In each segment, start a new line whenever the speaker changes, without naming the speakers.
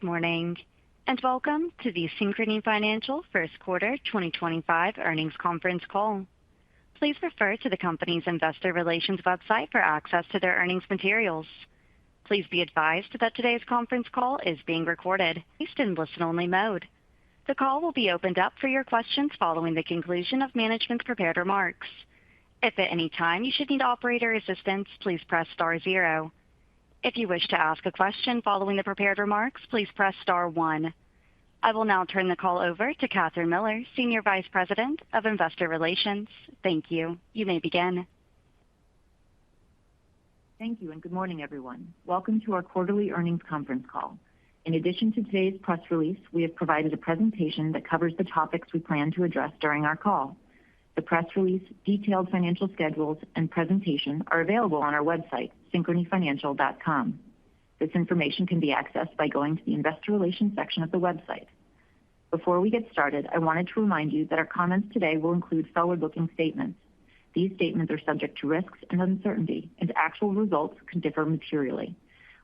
Good morning, and welcome to the Synchrony Financial First Quarter 2025 Earnings Conference Call. Please refer to the company's investor relations website for access to their earnings materials. Please be advised that today's conference call is being recorded, placed in listen-only mode. The call will be opened up for your questions following the conclusion of management's prepared remarks. If at any time you should need operator assistance, please press star zero. If you wish to ask a question following the prepared remarks, please press star one. I will now turn the call over to Kathryn Miller, Senior Vice President of Investor Relations. Thank you. You may begin.
Thank you, and good morning, everyone. Welcome to our quarterly earnings conference call. In addition to today's press release, we have provided a presentation that covers the topics we plan to address during our call. The press release, detailed financial schedules, and presentation are available on our website, synchronyfinancial.com. This information can be accessed by going to the Investor Relations section of the website. Before we get started, I wanted to remind you that our comments today will include forward-looking statements. These statements are subject to risks and uncertainty, and actual results can differ materially.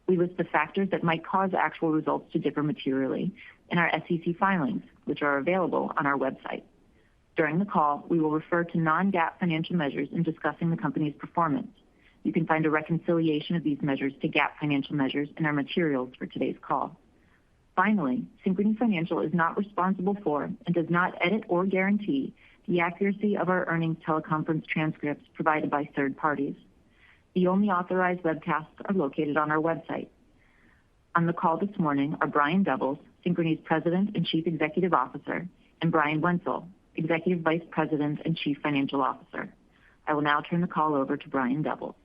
We list the factors that might cause actual results to differ materially in our SEC filings, which are available on our website. During the call, we will refer to non-GAAP financial measures in discussing the company's performance. You can find a reconciliation of these measures to GAAP financial measures in our materials for today's call. Finally, Synchrony Financial is not responsible for and does not edit or guarantee the accuracy of our earnings teleconference transcripts provided by third parties. The only authorized webcasts are located on our website. On the call this morning are Brian Doubles, Synchrony's President and Chief Executive Officer, and Brian Wenzel, Executive Vice President and Chief Financial Officer. I will now turn the call over to Brian Doubles.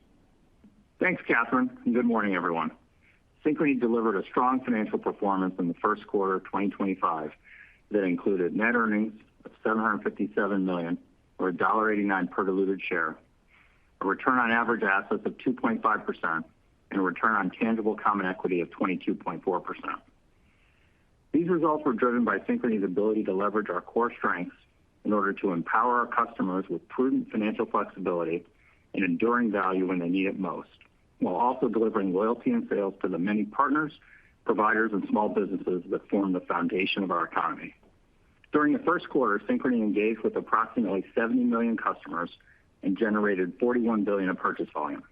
Thanks, Kathryn, and good morning, everyone. Synchrony delivered a strong financial performance in the first quarter of 2025 that included net earnings of $757 million, or $1.89 per diluted share, a return on average assets of 2.5%, and a return on tangible common equity of 22.4%. These results were driven by Synchrony's ability to leverage our core strengths in order to empower our customers with prudent financial flexibility and enduring value when they need it most, while also delivering loyalty and sales to the many partners, providers, and small businesses that form the foundation of our economy. During the first quarter, Synchrony engaged with approximately 70 million customers and generated $41 billion of purchase volume.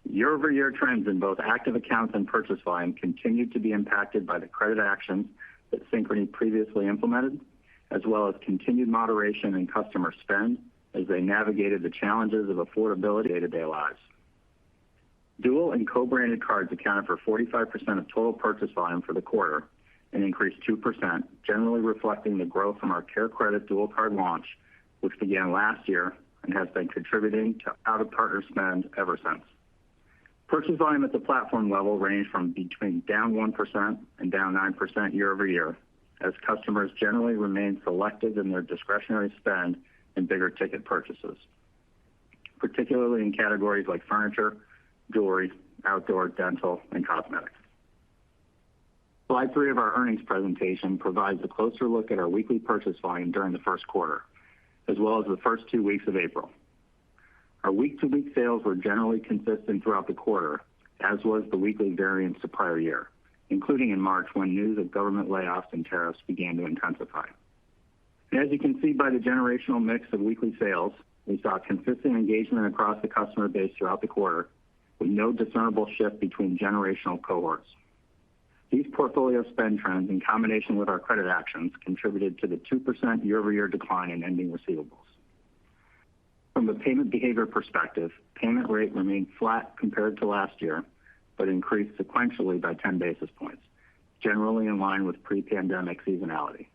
Year-over-year trends in both active accounts and purchase volume continued to be impacted by the credit actions that Synchrony previously implemented, as well as continued moderation in customer spend as they navigated the challenges of affordability in day-to-day lives. Dual and co-branded cards accounted for 45% of total purchase volume for the quarter and increased 2%, generally reflecting the growth from our Care Credit dual card launch, which began last year and has been contributing to out-of-partner spend ever since. Purchase volume at the platform level ranged from between down 1% and down 9% year-over-year, as customers generally remain selective in their discretionary spend and bigger ticket purchases, particularly in categories like furniture, jewelry, outdoor, dental, and cosmetics. Slide 3 of our earnings presentation provides a closer look at our weekly purchase volume during the first quarter, as well as the first 2 weeks of April. Our week-to-week sales were generally consistent throughout the quarter, as was the weekly variance to prior year, including in March when news of government layoffs and tariffs began to intensify. And as you can see by the generational mix of weekly sales, we saw consistent engagement across the customer base throughout the quarter, with no discernible shift between generational cohorts. These portfolio spend trends, in combination with our credit actions, contributed to the 2% year-over-year decline in ending receivables. From a payment behavior perspective, payment rate remained flat compared to last year, but increased sequentially by 10 basis points, generally in line with pre-pandemic seasonality.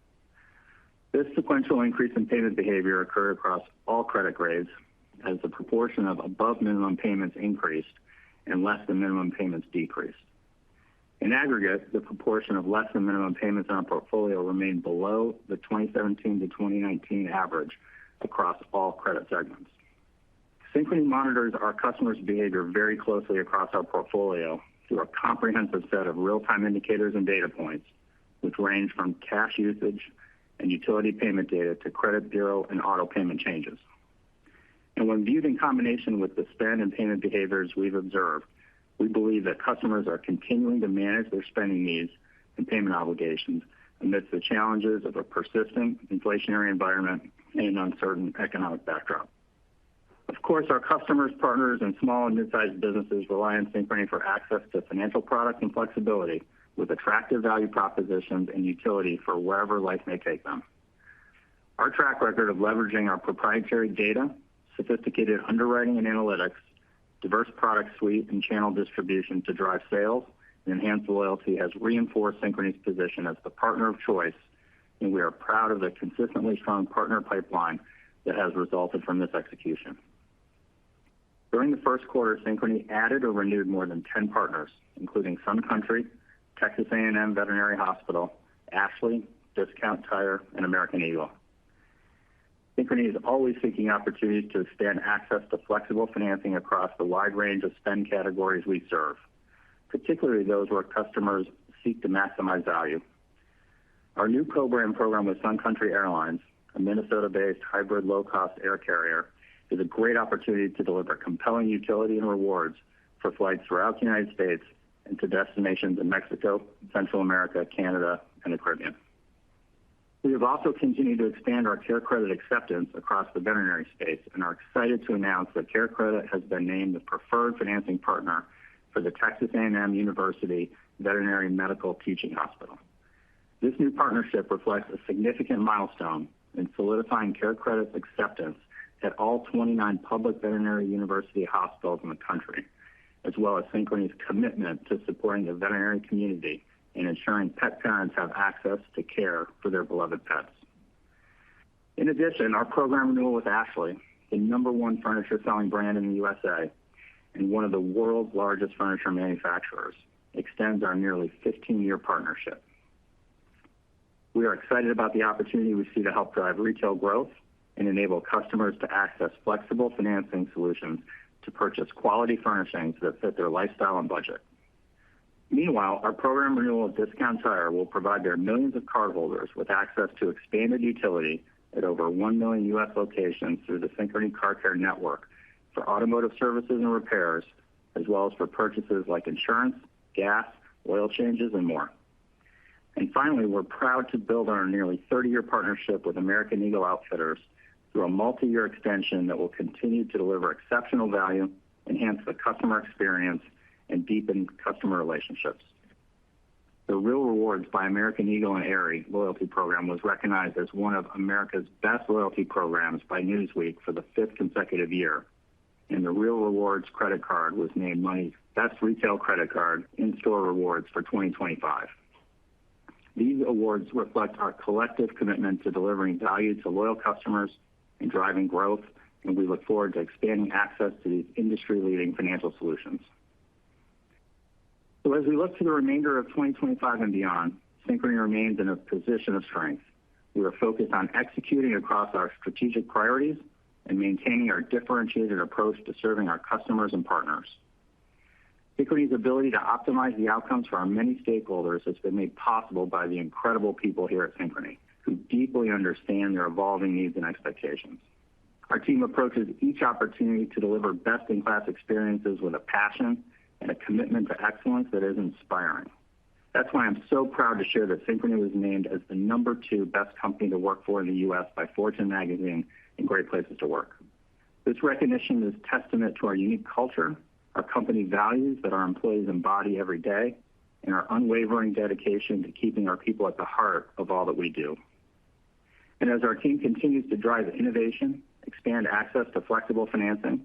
This sequential increase in payment behavior occurred across all credit grades, as the proportion of above minimum payments increased and less than minimum payments decreased. In aggregate, the proportion of less than minimum payments in our portfolio remained below the 2017 to 2019 average across all credit segments. Synchrony monitors our customers' behavior very closely across our portfolio through a comprehensive set of real-time indicators and data points, which range from cash usage and utility payment data to credit bureau and auto payment changes. And when viewed in combination with the spend and payment behaviors we've observed, we believe that customers are continuing to manage their spending needs and payment obligations amidst the challenges of a persistent inflationary environment and an uncertain economic backdrop. Of course, our customers, partners, and small and mid-sized businesses rely on Synchrony for access to financial products and flexibility with attractive value propositions and utility for wherever life may take them. Our track record of leveraging our proprietary data, sophisticated underwriting and analytics, diverse product suite, and channel distribution to drive sales and enhance loyalty has reinforced Synchrony's position as the partner of choice, and we are proud of the consistently strong partner pipeline that has resulted from this execution. During the first quarter, Synchrony added or renewed more than 10 partners, including Sun Country, Texas A&M Veterinary Hospital, Ashley, Discount Tire, and American Eagle. Synchrony is always seeking opportunities to expand access to flexible financing across the wide range of spend categories we serve, particularly those where customers seek to maximize value. Our new co-brand program with Sun Country Airlines, a Minnesota-based hybrid low-cost air carrier, is a great opportunity to deliver compelling utility and rewards for flights throughout the United States and to destinations in Mexico, Central America, Canada, and the Caribbean. We have also continued to expand our Care Credit acceptance across the veterinary space and are excited to announce that Care Credit has been named the preferred financing partner for the Texas A&M University Veterinary Medical Teaching Hospital. This new partnership reflects a significant milestone in solidifying Care Credit's acceptance at all 29 public veterinary university hospitals in the country, as well as Synchrony's commitment to supporting the veterinary community and ensuring pet parents have access to care for their beloved pets. In addition, our program renewal with Ashley, the #1 furniture selling brand in the USA and one of the world's largest furniture manufacturers, extends our nearly 15-year partnership. We are excited about the opportunity we see to help drive retail growth and enable customers to access flexible financing solutions to purchase quality furnishings that fit their lifestyle and budget. Meanwhile, our program renewal of Discount Tire will provide their millions of cardholders with access to expanded utility at over 1 million U.S. locations through the Synchrony Car Care network for automotive services and repairs, as well as for purchases like insurance, gas, oil changes, and more. And finally, we're proud to build on our nearly 30-year partnership with American Eagle Outfitters through a multi-year extension that will continue to deliver exceptional value, enhance the customer experience, and deepen customer relationships. The Real Rewards by American Eagle and Aerie loyalty program was recognized as one of America's best loyalty programs by Newsweek for the 5th consecutive year, and the Real Rewards credit card was named Money's best retail credit card in-store rewards for 2025. These awards reflect our collective commitment to delivering value to loyal customers and driving growth, and we look forward to expanding access to these industry-leading financial solutions. So as we look to the remainder of 2025 and beyond, Synchrony remains in a position of strength. We are focused on executing across our strategic priorities and maintaining our differentiated approach to serving our customers and partners. Synchrony's ability to optimize the outcomes for our many stakeholders has been made possible by the incredible people here at Synchrony, who deeply understand their evolving needs and expectations. Our team approaches each opportunity to deliver best-in-class experiences with a passion and a commitment to excellence that is inspiring. That's why I'm so proud to share that Synchrony was named as the #2 best company to work for in the U.S. by Fortune magazine and Great Places to Work. This recognition is testament to our unique culture, our company values that our employees embody every day, and our unwavering dedication to keeping our people at the heart of all that we do. And as our team continues to drive innovation, expand access to flexible financing,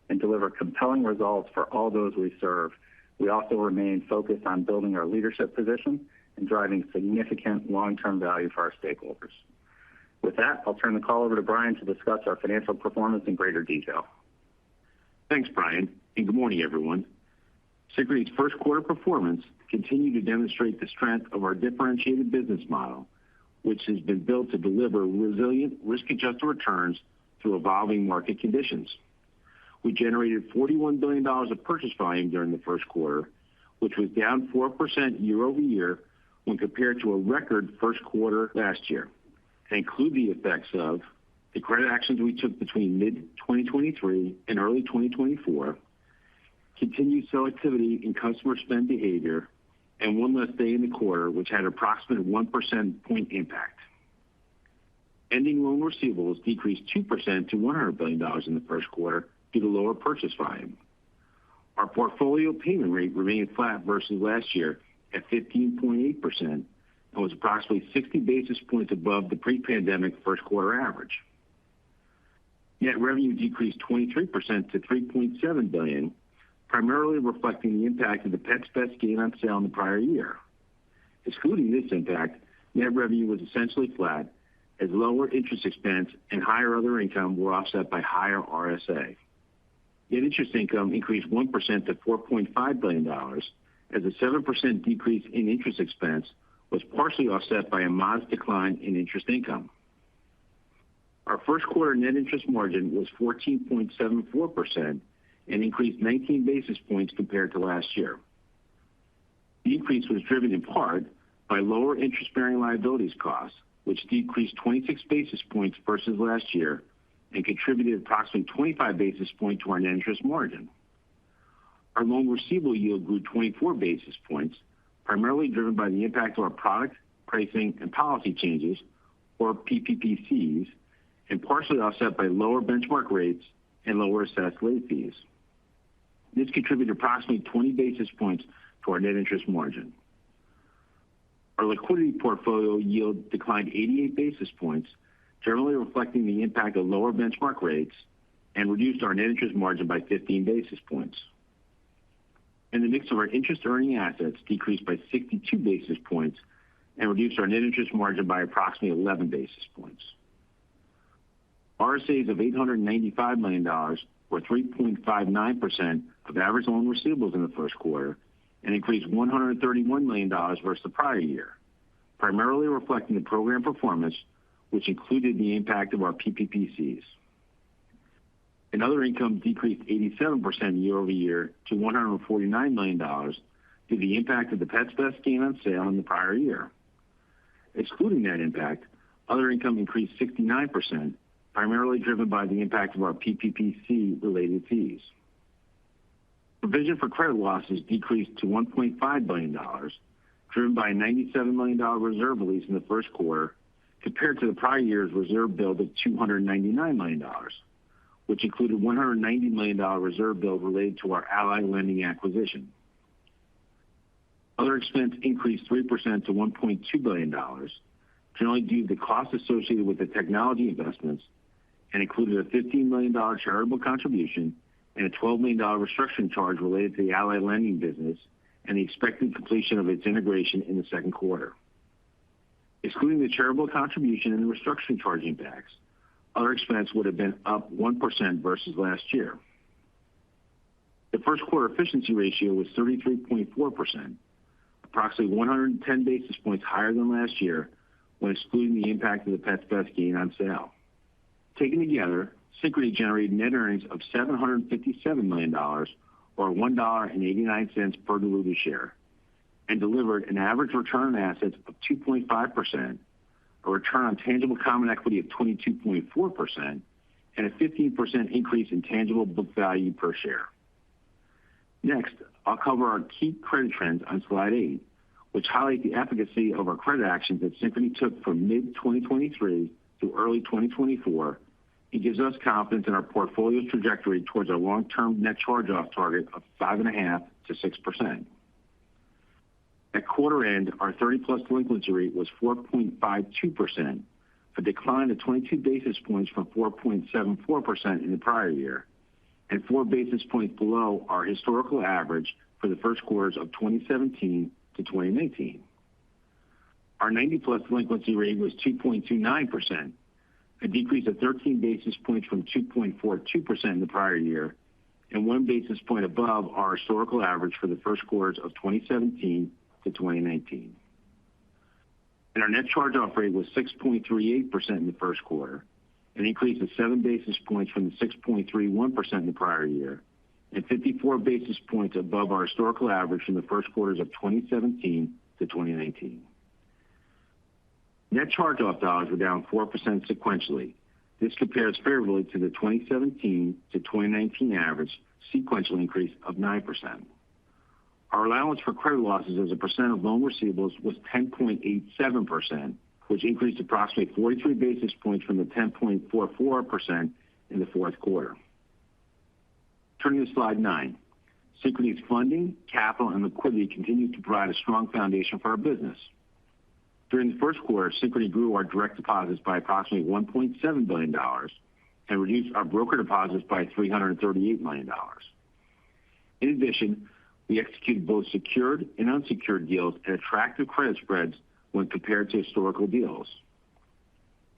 and deliver compelling results for all those we serve, we also remain focused on building our leadership position and driving significant long-term value for our stakeholders. With that, I'll turn the call over to Brian to discuss our financial performance in greater detail.
Thanks, Brian, and good morning, everyone. Synchrony's first quarter performance continued to demonstrate the strength of our differentiated business model, which has been built to deliver resilient, risk-adjusted returns through evolving market conditions. We generated $41 billion of purchase volume during the first quarter, which was down 4% year over year when compared to a record first quarter last year, and include the effects of the credit actions we took between mid-2023 and early 2024, continued selectivity in customer spend behavior, and one less day in the quarter, which had approximate 1% point impact. Ending loan receivables decreased 2% to $100 billion in the first quarter due to lower purchase volume. Our portfolio payment rate remained flat versus last year at 15.8% and was approximately 60 basis points above the pre-pandemic first quarter average. Net revenue decreased 23% to $3.7 billion, primarily reflecting the impact of the Pets Best gain on sale in the prior year. Excluding this impact, net revenue was essentially flat as lower interest expense and higher other income were offset by higher RSA. Net interest income increased 1% to $4.5 billion as a 7% decrease in interest expense was partially offset by a modest decline in interest income. Our first quarter net interest margin was 14.74% and increased 19 basis points compared to last year. The increase was driven in part by lower interest-bearing liabilities costs, which decreased 26 basis points versus last year and contributed approximately 25 basis points to our net interest margin. Our loan receivable yield grew 24 basis points, primarily driven by the impact of our product, pricing, and policy changes, or PPPCs, and partially offset by lower benchmark rates and lower assessed late fees. This contributed approximately 20 basis points to our net interest margin. Our liquidity portfolio yield declined 88 basis points, generally reflecting the impact of lower benchmark rates, and reduced our net interest margin by 15 basis points. And the mix of our interest-earning assets decreased by 62 basis points and reduced our net interest margin by approximately 11 basis points. RSAs of $895 million were 3.59% of average loan receivables in the first quarter and increased $131 million versus the prior year, primarily reflecting the program performance, which included the impact of our PPPCs. And other income decreased 87% year over year to $149 million due to the impact of the Pets Best gain on sale in the prior year. Excluding that impact, other income increased 69%, primarily driven by the impact of our PPPC-related fees. Provision for credit losses decreased to $1.5 billion, driven by a $97 million reserve release in the first quarter compared to the prior year's reserve build of $299 million, which included $190 million reserve build related to our Ally Lending acquisition. Other expense increased 3% to $1.2 billion, generally due to the costs associated with the technology investments, and included a $15 million charitable contribution and a $12 million restructuring charge related to the Ally Lending business and the expected completion of its integration in the second quarter. Excluding the charitable contribution and the restructuring charge impacts, other expense would have been up 1% versus last year. The first quarter efficiency ratio was 33.4%, approximately 110 basis points higher than last year when excluding the impact of the Pets Best gain on sale. Taken together, Synchrony generated net earnings of $757 million, or $1.89 per diluted share, and delivered an average return on assets of 2.5%, a return on tangible common equity of 22.4%, and a 15% increase in tangible book value per share. Next, I'll cover our key credit trends on slide 8, which highlight the efficacy of our credit actions that Synchrony took from mid-2023 to early 2024 and gives us confidence in our portfolio's trajectory towards our long-term net charge-off target of 5.5% to 6%. At quarter end, our 30-plus delinquency rate was 4.52%, a decline of 22 basis points from 4.74% in the prior year, and 4 basis points below our historical average for the first quarters of 2017 to 2019. Our 90-plus delinquency rate was 2.29%, a decrease of 13 basis points from 2.42% in the prior year, and 1 basis point above our historical average for the first quarters of 2017 to 2019. And our net charge-off rate was 6.38% in the first quarter, an increase of 7 basis points from the 6.31% in the prior year, and 54 basis points above our historical average from the first quarters of 2017 to 2019. Net charge-off dollars were down 4% sequentially. This compares favorably to the 2017 to 2019 average sequential increase of 9%. Our allowance for credit losses as a percent of loan receivables was 10.87%, which increased approximately 43 basis points from the 10.44% in the fourth quarter. Turning to slide 9, Synchrony's funding, capital, and liquidity continue to provide a strong foundation for our business. During the first quarter, Synchrony grew our direct deposits by approximately $1.7 billion and reduced our broker deposits by $338 million. In addition, we executed both secured and unsecured deals at attractive credit spreads when compared to historical deals.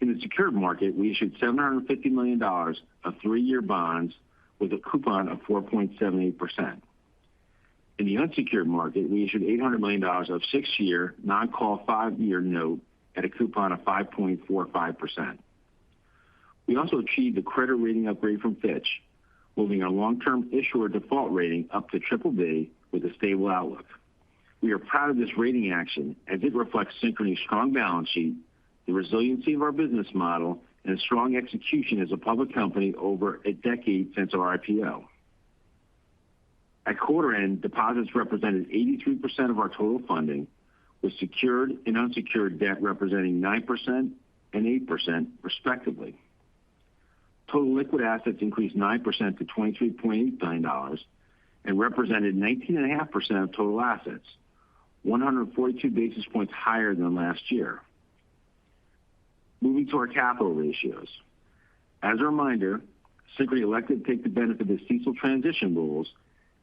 In the secured market, we issued $750 million of 3-year bonds with a coupon of 4.78%. In the unsecured market, we issued $800 million of 6-year non-call 5-year note at a coupon of 5.45%. We also achieved a credit rating upgrade from Fitch, moving our long-term issuer default rating up to BBB with a stable outlook. We are proud of this rating action as it reflects Synchrony's strong balance sheet, the resiliency of our business model, and strong execution as a public company over a decade since our IPO. At quarter end, deposits represented 83% of our total funding, with secured and unsecured debt representing 9% and 8% respectively. Total liquid assets increased 9% to $23.8 billion and represented 19.5% of total assets, 142 basis points higher than last year. Moving to our capital ratios. As a reminder, Synchrony elected to take the benefit of the CECL transition rules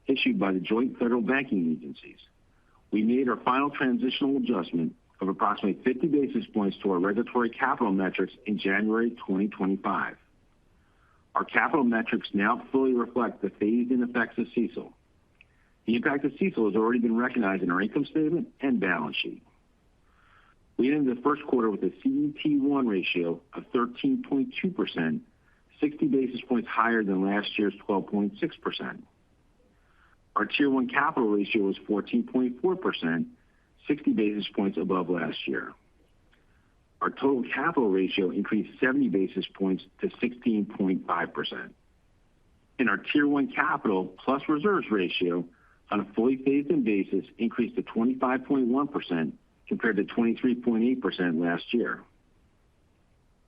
issued by the joint federal banking agencies. We made our final transitional adjustment of approximately 50 basis points to our regulatory capital metrics in January 2025. Our capital metrics now fully reflect the phased-in effects of CECL. The impact of CECL has already been recognized in our income statement and balance sheet. We ended the first quarter with a CET1 ratio of 13.2%, 60 basis points higher than last year's 12.6%. Our Tier 1 capital ratio was 14.4%, 60 basis points above last year. Our total capital ratio increased 70 basis points to 16.5%. And our Tier 1 capital plus reserves ratio on a fully phased-in basis increased to 25.1% compared to 23.8% last year.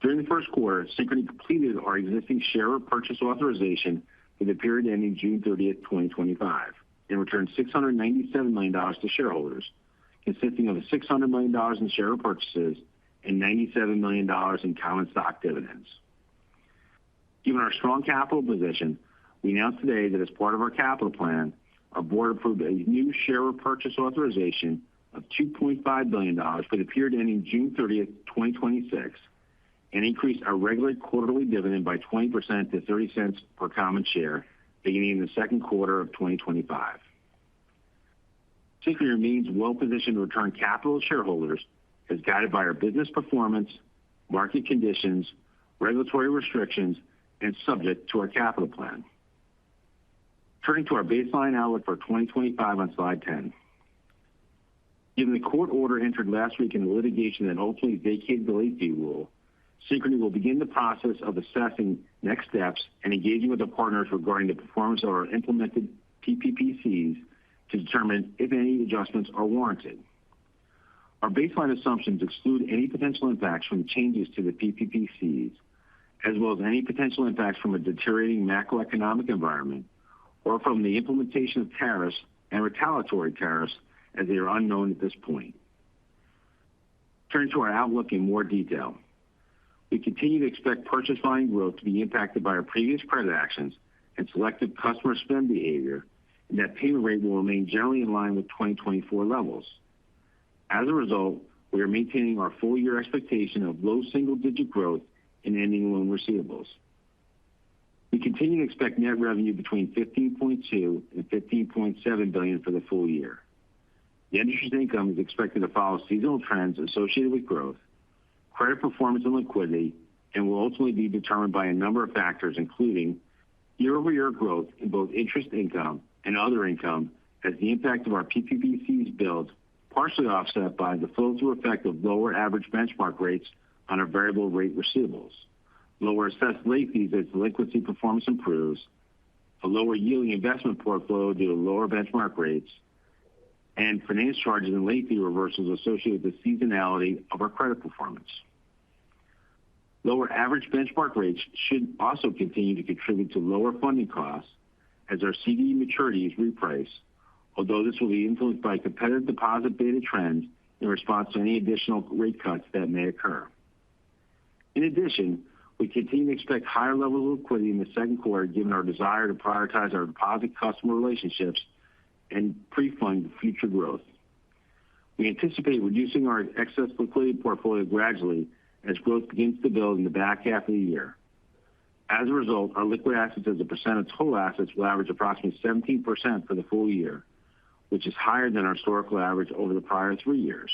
During the first quarter, Synchrony completed our existing share repurchase authorization for the period ending June 30th, 2025, and returned $697 million to shareholders, consisting of $600 million in share repurchases and $97 million in common stock dividends. Given our strong capital position, we announced today that as part of our capital plan, our board approved a new share repurchase authorization of $2.5 billion for the period ending June 30th, 2026, and increased our regular quarterly dividend by 20% to 30 cents per common share beginning in the second quarter of 2025. Synchrony remains well-positioned to return capital to shareholders as guided by our business performance, market conditions, regulatory restrictions, and subject to our capital plan. Turning to our baseline outlook for 2025 on slide 10. Given the court order entered last week in the litigation that ultimately vacated the late fee rule, Synchrony will begin the process of assessing next steps and engaging with the partners regarding the performance of our implemented PPPCs to determine if any adjustments are warranted. Our baseline assumptions exclude any potential impacts from changes to the PPPCs, as well as any potential impacts from a deteriorating macroeconomic environment or from the implementation of tariffs and retaliatory tariffs as they are unknown at this point. Turning to our outlook in more detail. We continue to expect purchase volume growth to be impacted by our previous credit actions and selective customer spend behavior, and that payment rate will remain generally in line with 2024 levels. As a result, we are maintaining our full-year expectation of low single-digit growth in ending loan receivables. We continue to expect net revenue between $15.2 and $15.7 billion for the full year. The interest income is expected to follow seasonal trends associated with growth, credit performance and liquidity, and will ultimately be determined by a number of factors, including year-over-year growth in both interest income and other income as the impact of our PPPCs builds, partially offset by the flow-through effect of lower average benchmark rates on our variable rate receivables, lower assessed late fees as delinquency performance improves, a lower yielding investment portfolio due to lower benchmark rates, and finance charges and late fee reversals associated with the seasonality of our credit performance. Lower average benchmark rates should also continue to contribute to lower funding costs as our CD maturities reprice, although this will be influenced by competitive deposit beta trends in response to any additional rate cuts that may occur. In addition, we continue to expect higher levels of liquidity in the second quarter given our desire to prioritize our deposit customer relationships and pre-fund future growth. We anticipate reducing our excess liquidity portfolio gradually as growth begins to build in the back half of the year. As a result, our liquid assets as a percent of total assets will average approximately 17% for the full year, which is higher than our historical average over the prior 3 years.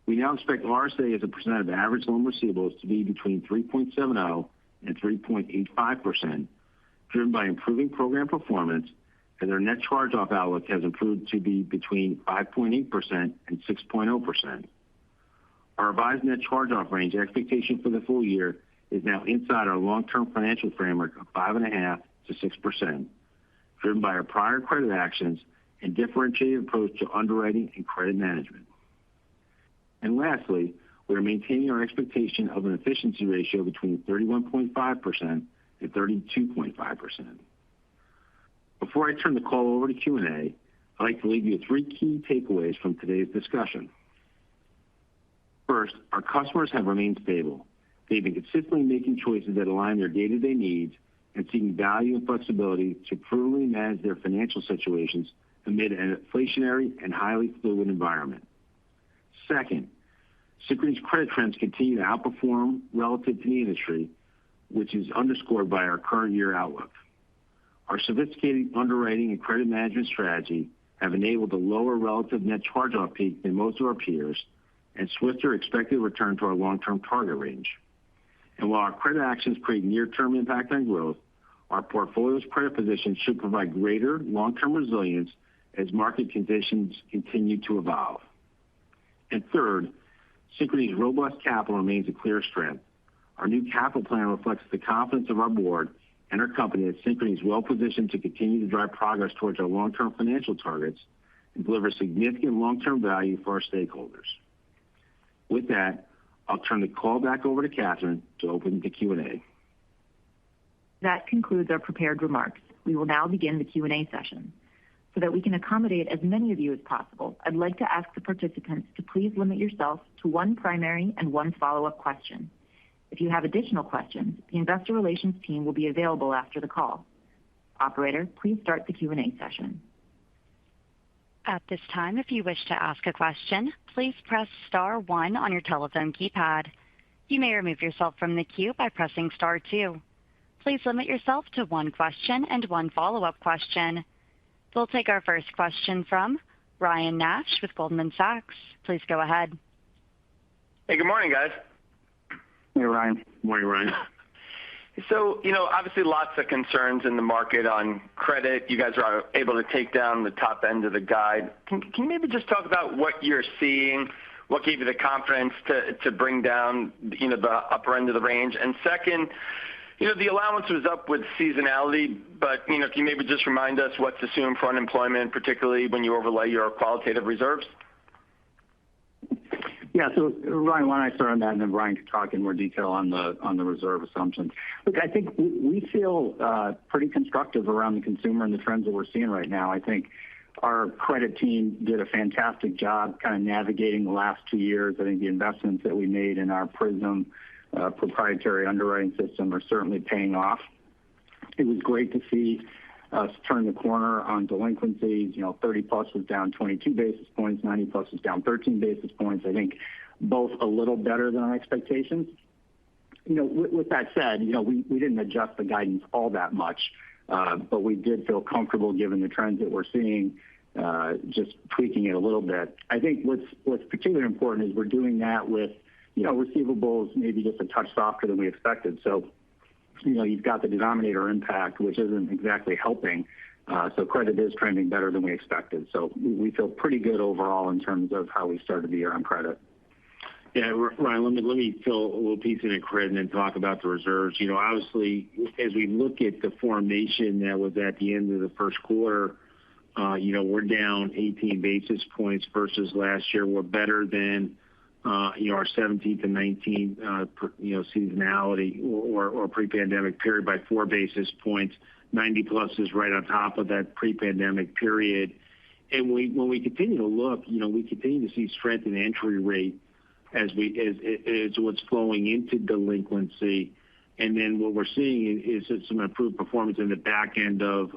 We now expect RSA as a percent of average loan receivables to be between 3.70 and 3.85%, driven by improving program performance, and our net charge-off outlook has improved to be between 5.8% and 6.0%. Our revised net charge-off range expectation for the full year is now inside our long-term financial framework of 5.5% to 6%, driven by our prior credit actions and differentiated approach to underwriting and credit management. And lastly, we are maintaining our expectation of an efficiency ratio between 31.5% and 32.5%. Before I turn the call over to Q&A, I'd like to leave you with 3 key takeaways from today's discussion. First, our customers have remained stable. They've been consistently making choices that align their day-to-day needs and seeking value and flexibility to prudently manage their financial situations amid an inflationary and highly fluid environment. Second, Synchrony's credit trends continue to outperform relative to the industry, which is underscored by our current year outlook. Our sophisticated underwriting and credit management strategy have enabled a lower relative net charge-off peak than most of our peers and swifter expected return to our long-term target range. And while our credit actions create near-term impact on growth, our portfolio's credit position should provide greater long-term resilience as market conditions continue to evolve. And third, Synchrony's robust capital remains a clear strength. Our new capital plan reflects the confidence of our board and our company that Synchrony is well positioned to continue to drive progress towards our long-term financial targets and deliver significant long-term value for our stakeholders. With that, I'll turn the call back over to Catherine to open the Q&A.
That concludes our prepared remarks. We will now begin the Q&A session. So that we can accommodate as many of you as possible, I'd like to ask the participants to please limit yourself to 1 primary and 1 follow-up question. If you have additional questions, the investor relations team will be available after the call. Operator, please start the Q&A session.
At this time, if you wish to ask a question, please press star 1 on your telephone keypad. You may remove yourself from the queue by pressing star 2. Please limit yourself to 1 question and 1 follow-up question. We'll take our first question from Ryan Nash with Goldman Sachs. Please go ahead.
Hey, good morning, guys.
Hey, Ryan.
Good morning, Ryan.
So, obviously lots of concerns in the market on credit. You guys are able to take down the top end of the guide. Can you maybe just talk about what you're seeing? What gave you the confidence to bring down, the upper end of the range? And second, the allowance was up with seasonality, but, can you maybe just remind us what's assumed for unemployment, particularly when you overlay your qualitative reserves?
Yeah, so Ryan, why don't I start on that, and then Brian can talk in more detail on the reserve assumptions. Look, I think we feel pretty constructive around the consumer and the trends that we're seeing right now. I think our credit team did a fantastic job kind of navigating the last 2 years. I think the investments that we made in our PRISM proprietary underwriting system are certainly paying off. It was great to see us turn the corner on delinquencies. 30 plus was down 22 basis points, 90 plus was down 13 basis points. I think both a little better than our expectations. With that said, we didn't adjust the guidance all that much, but we did feel comfortable given the trends that we're seeing, just tweaking it a little bit. I think what's particularly important is we're doing that with receivables maybe just a touch softer than we expected. So, you've got the denominator impact, which isn't exactly helping. So credit is trending better than we expected. So we feel pretty good overall in terms of how we started the year on credit.
Yeah, Ryan, let me fill a little piece in credit and then talk about the reserves. Obviously, as we look at the formation that was at the end of the first quarter, We're down 18 basis points versus last year. We're better than our 17 to 19 seasonality or pre-pandemic period by 4 basis points. 90 plus is right on top of that pre-pandemic period. And when we continue to look, we continue to see strength in entry rate as what's flowing into delinquency. And then what we're seeing is some improved performance in the back end of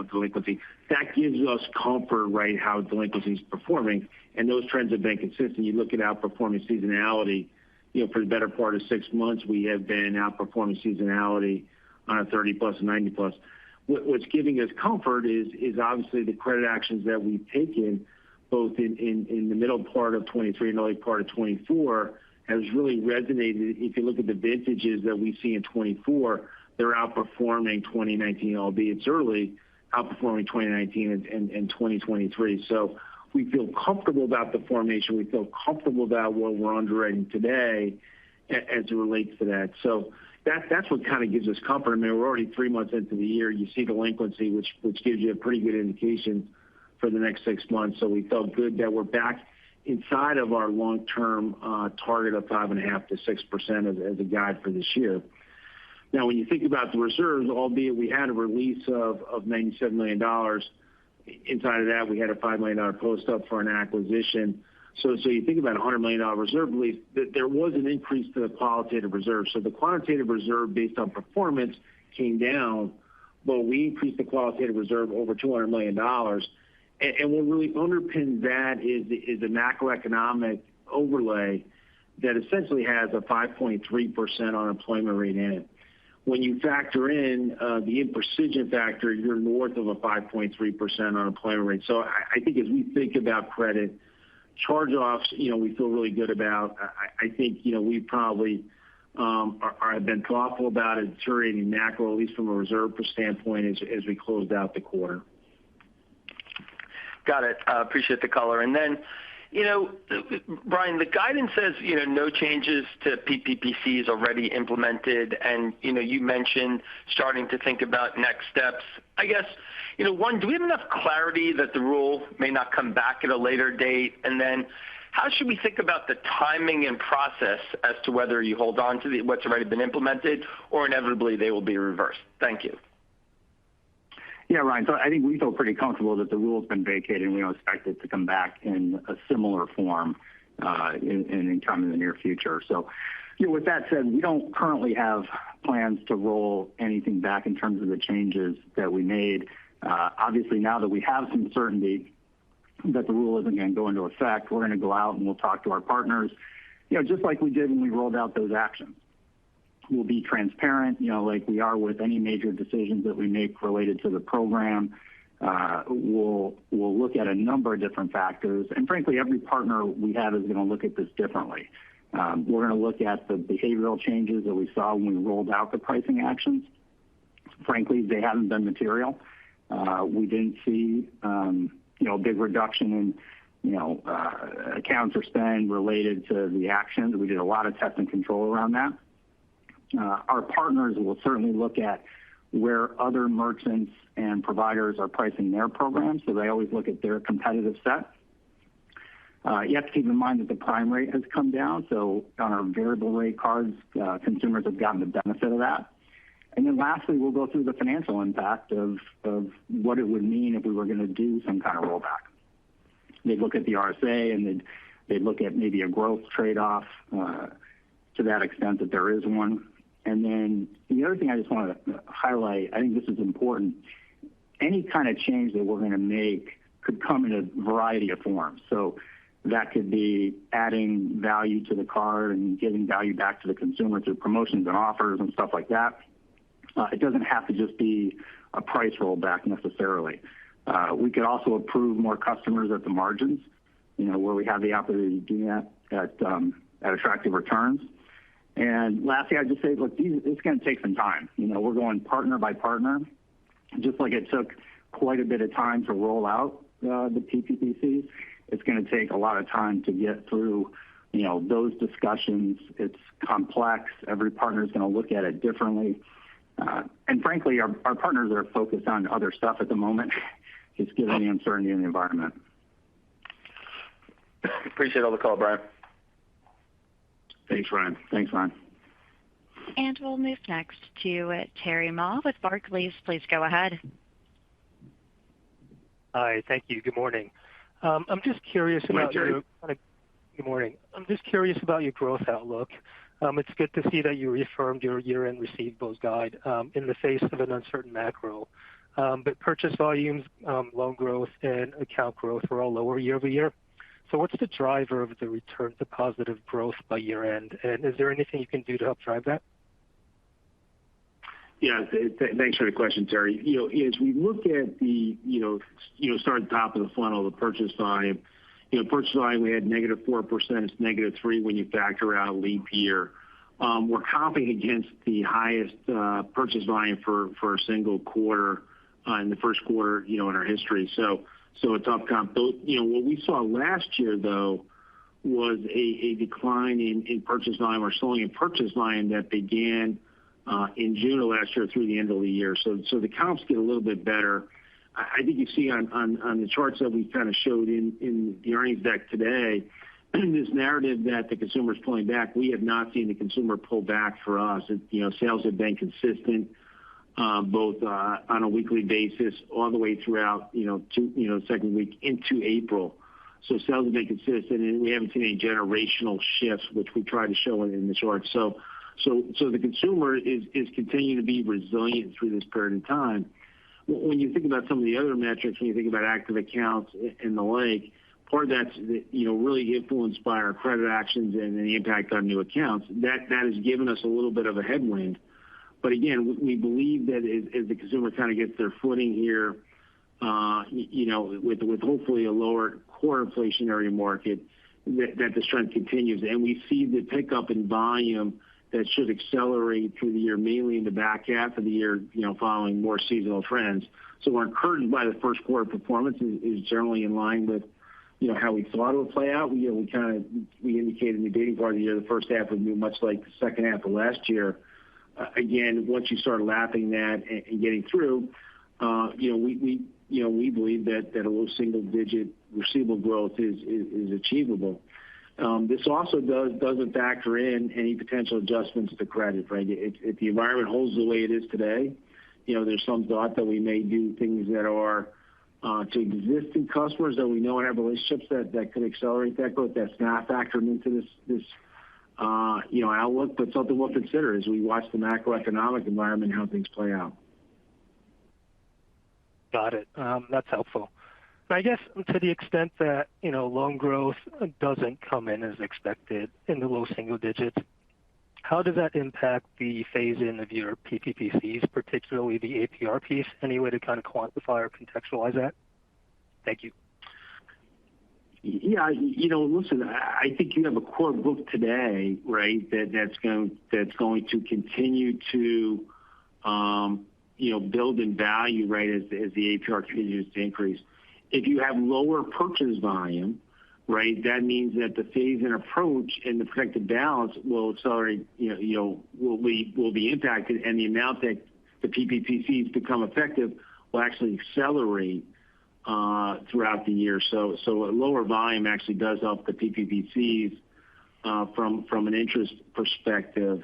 delinquency. That gives us comfort, right, how delinquency is performing. And those trends have been consistent. You look at outperforming seasonality, for the better part of 6 months, we have been outperforming seasonality on a 30 plus and 90 plus. What's giving us comfort is obviously the credit actions that we've taken both in the middle part of 23 and early part of 24 has really resonated. If you look at the vintages that we see in 24, they're outperforming 2019, albeit it's early, outperforming 2019 and 2023. So we feel comfortable about the formation. We feel comfortable about what we're underwriting today as it relates to that. So that's what kind of gives us comfort. I mean, we're already 3 months into the year. You see delinquency, which gives you a pretty good indication for the next 6 months. So we felt good that we're back inside of our long-term target of 5.5% to 6% as a guide for this year. Now, when you think about the reserves, albeit we had a release of $97 million, inside of that we had a $5 million post up for an acquisition. So you think about a $100 million reserve release, there was an increase to the qualitative reserve. So the quantitative reserve based on performance came down, but we increased the qualitative reserve over $200 million. And what really underpins that is a macroeconomic overlay that essentially has a 5.3% unemployment rate in it. When you factor in the imprecision factor, you're north of a 5.3% unemployment rate. So I think as we think about credit, charge-offs, we feel really good about. I think, we probably have been thoughtful about a deteriorating macro, at least from a reserve standpoint, as we closed out the quarter.
Got it. Appreciate the color. And then, Brian, the guidance says, no changes to PPPCs already implemented. And, you mentioned starting to think about next steps. I guess, one, do we have enough clarity that the rule may not come back at a later date? And then how should we think about the timing and process as to whether you hold on to what's already been implemented or inevitably they will be reversed? Thank you.
Yeah, Ryan. So I think we feel pretty comfortable that the rule's been vacated, and we don't expect it to come back in a similar form in time in the near future. So, with that said, we don't currently have plans to roll anything back in terms of the changes that we made. Obviously, now that we have some certainty that the rule isn't going to go into effect, we're going to go out and we'll talk to our partners, just like we did when we rolled out those actions. We'll be transparent, like we are with any major decisions that we make related to the program. We'll look at a number of different factors. And frankly, every partner we have is going to look at this differently. We're going to look at the behavioral changes that we saw when we rolled out the pricing actions. Frankly, they haven't been material. We didn't see, a big reduction in, accounts or spend related to the actions. We did a lot of test and control around that. Our partners will certainly look at where other merchants and providers are pricing their programs, so they always look at their competitive set. You have to keep in mind that the prime rate has come down, so on our variable rate cards, consumers have gotten the benefit of that. And then lastly, we'll go through the financial impact of what it would mean if we were going to do some kind of rollback. They'd look at the RSA and they'd look at maybe a growth trade-off to that extent that there is one. And then the other thing I just want to highlight, I think this is important, any kind of change that we're going to make could come in a variety of forms. So that could be adding value to the card and giving value back to the consumer through promotions and offers and stuff like that. It doesn't have to just be a price rollback necessarily. We could also approve more customers at the margins, where we have the opportunity to do that at attractive returns. And lastly, I'd just say, look, it's going to take some time. We're going partner by partner, just like it took quite a bit of time to roll out the PPPCs. It's going to take a lot of time to get through, those discussions. It's complex. Every partner is going to look at it differently. And frankly, our partners are focused on other stuff at the moment. just given the uncertainty in the environment.
Appreciate all the call, Brian.
Thanks, Ryan. Thanks, Ryan.
And we'll move next to Terry Ma with Barclays. Please go ahead.
Hi, thank you. Good morning. I'm just curious about your good morning. I'm just curious about your growth outlook. It's good to see that you reaffirmed your year-end receivables guide in the face of an uncertain macro. But purchase volumes, loan growth, and account growth were all lower year over year. So what's the driver of the return to positive growth by year-end? And is there anything you can do to help drive that?
Yeah, thanks for the question, Terry. As we look at the, start at the top of the funnel, the purchase volume, purchase volume, we had -4%, it's -3% when you factor out leap year. We're comping against the highest purchase volume for a single quarter in the first quarter, in our history. So a tough comp. What we saw last year, though, was a decline in purchase volume or slowing in purchase volume that began in June of last year through the end of the year. So the comps get a little bit better. I think you see on the charts that we kind of showed in the earnings deck today, this narrative that the consumer is pulling back. We have not seen the consumer pull back for us. Sales have been consistent, both on a weekly basis all the way throughout, second week into April. So sales have been consistent, and we haven't seen any generational shifts, which we try to show in the charts. So the consumer is continuing to be resilient through this period of time. When you think about some of the other metrics, when you think about active accounts and the like, part of that's really influenced by our credit actions and the impact on new accounts. That has given us a little bit of a headwind. But again, we believe that as the consumer kind of gets their footing here, with hopefully a lower core inflationary market, that the strength continues. And we see the pickup in volume that should accelerate through the year, mainly in the back half of the year, following more seasonal trends. So we're encouraged by the first quarter performance is generally in line with, how we thought it would play out. We indicated in the beginning part of the year, the first half would be much like the second half of last year. Again, once you start lapping that and getting through, we believe that a low single-digit receivable growth is achievable. This also doesn't factor in any potential adjustments to credit, right? If the environment holds the way it is today, there's some thought that we may do things that are to existing customers that we know and have relationships that could accelerate that growth. That's not factored into this outlook, but something we'll consider as we watch the macroeconomic environment and how things play out.
Got it. That's helpful. I guess to the extent that, loan growth doesn't come in as expected in the low single digits, how does that impact the phase-in of your PPPCs, particularly the APR piece? Any way to kind of quantify or contextualize that? Thank you.
Yeah, listen, I think you have a core book today, right, that's going to continue to, build in value, right, as the APR continues to increase. If you have lower purchase volume, right, that means that the phase-in approach and the protected balance will accelerate, will be impacted, and the amount that the PPPCs become effective will actually accelerate throughout the year. So a lower volume actually does help the PPPCs from an interest perspective.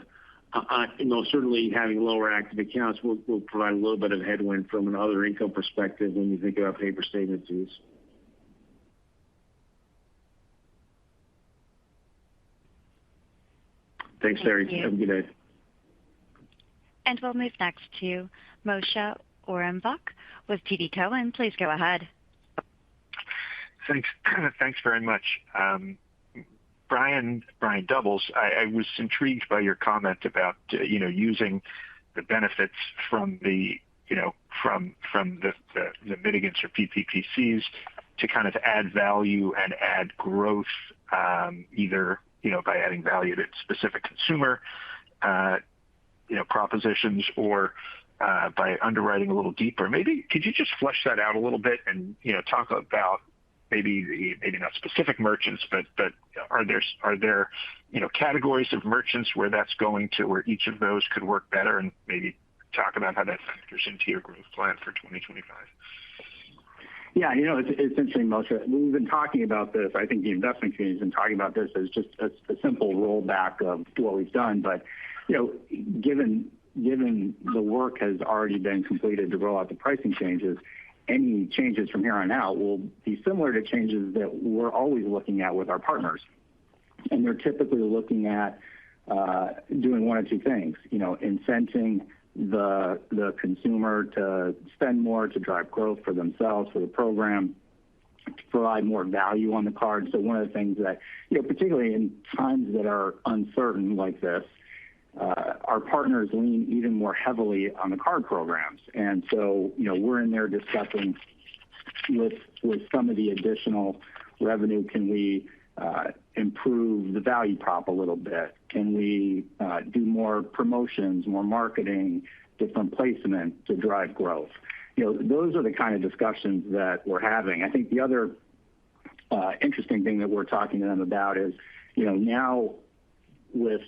Certainly having lower active accounts will provide a little bit of headwind from an other income perspective when you think about paper statement fees. Thanks, Terry. Have a good day.
And we'll move next to Moshe Orenbuch with TD Cowen. Please go ahead.
Thanks very much. Brian Doubles, I was intrigued by your comment about, using the benefits from the mitigants or PPPCs to kind of add value and add growth, either, by adding value to specific consumer, propositions or by underwriting a little deeper. Maybe could you just flesh that out a little bit and, talk about maybe not specific merchants, but are there categories of merchants where that's going to, where each of those could work better, and maybe talk about how that factors into your growth plan for 2025?
Yeah, it's interesting, Moshe. We've been talking about this. I think the investment community has been talking about this as just a simple rollback of what we've done. But, given the work has already been completed to roll out the pricing changes, any changes from here on out will be similar to changes that we're always looking at with our partners. And they're typically looking at doing one of two things, incenting the consumer to spend more to drive growth for themselves, for the program, to provide more value on the card. So one of the things that, particularly in times that are uncertain like this, our partners lean even more heavily on the card programs. And so, we're in there discussing with some of the additional revenue, can we improve the value prop a little bit? Can we do more promotions, more marketing, different placement to drive growth? Those are the kind of discussions that we're having. I think the other interesting thing that we're talking to them about is, now with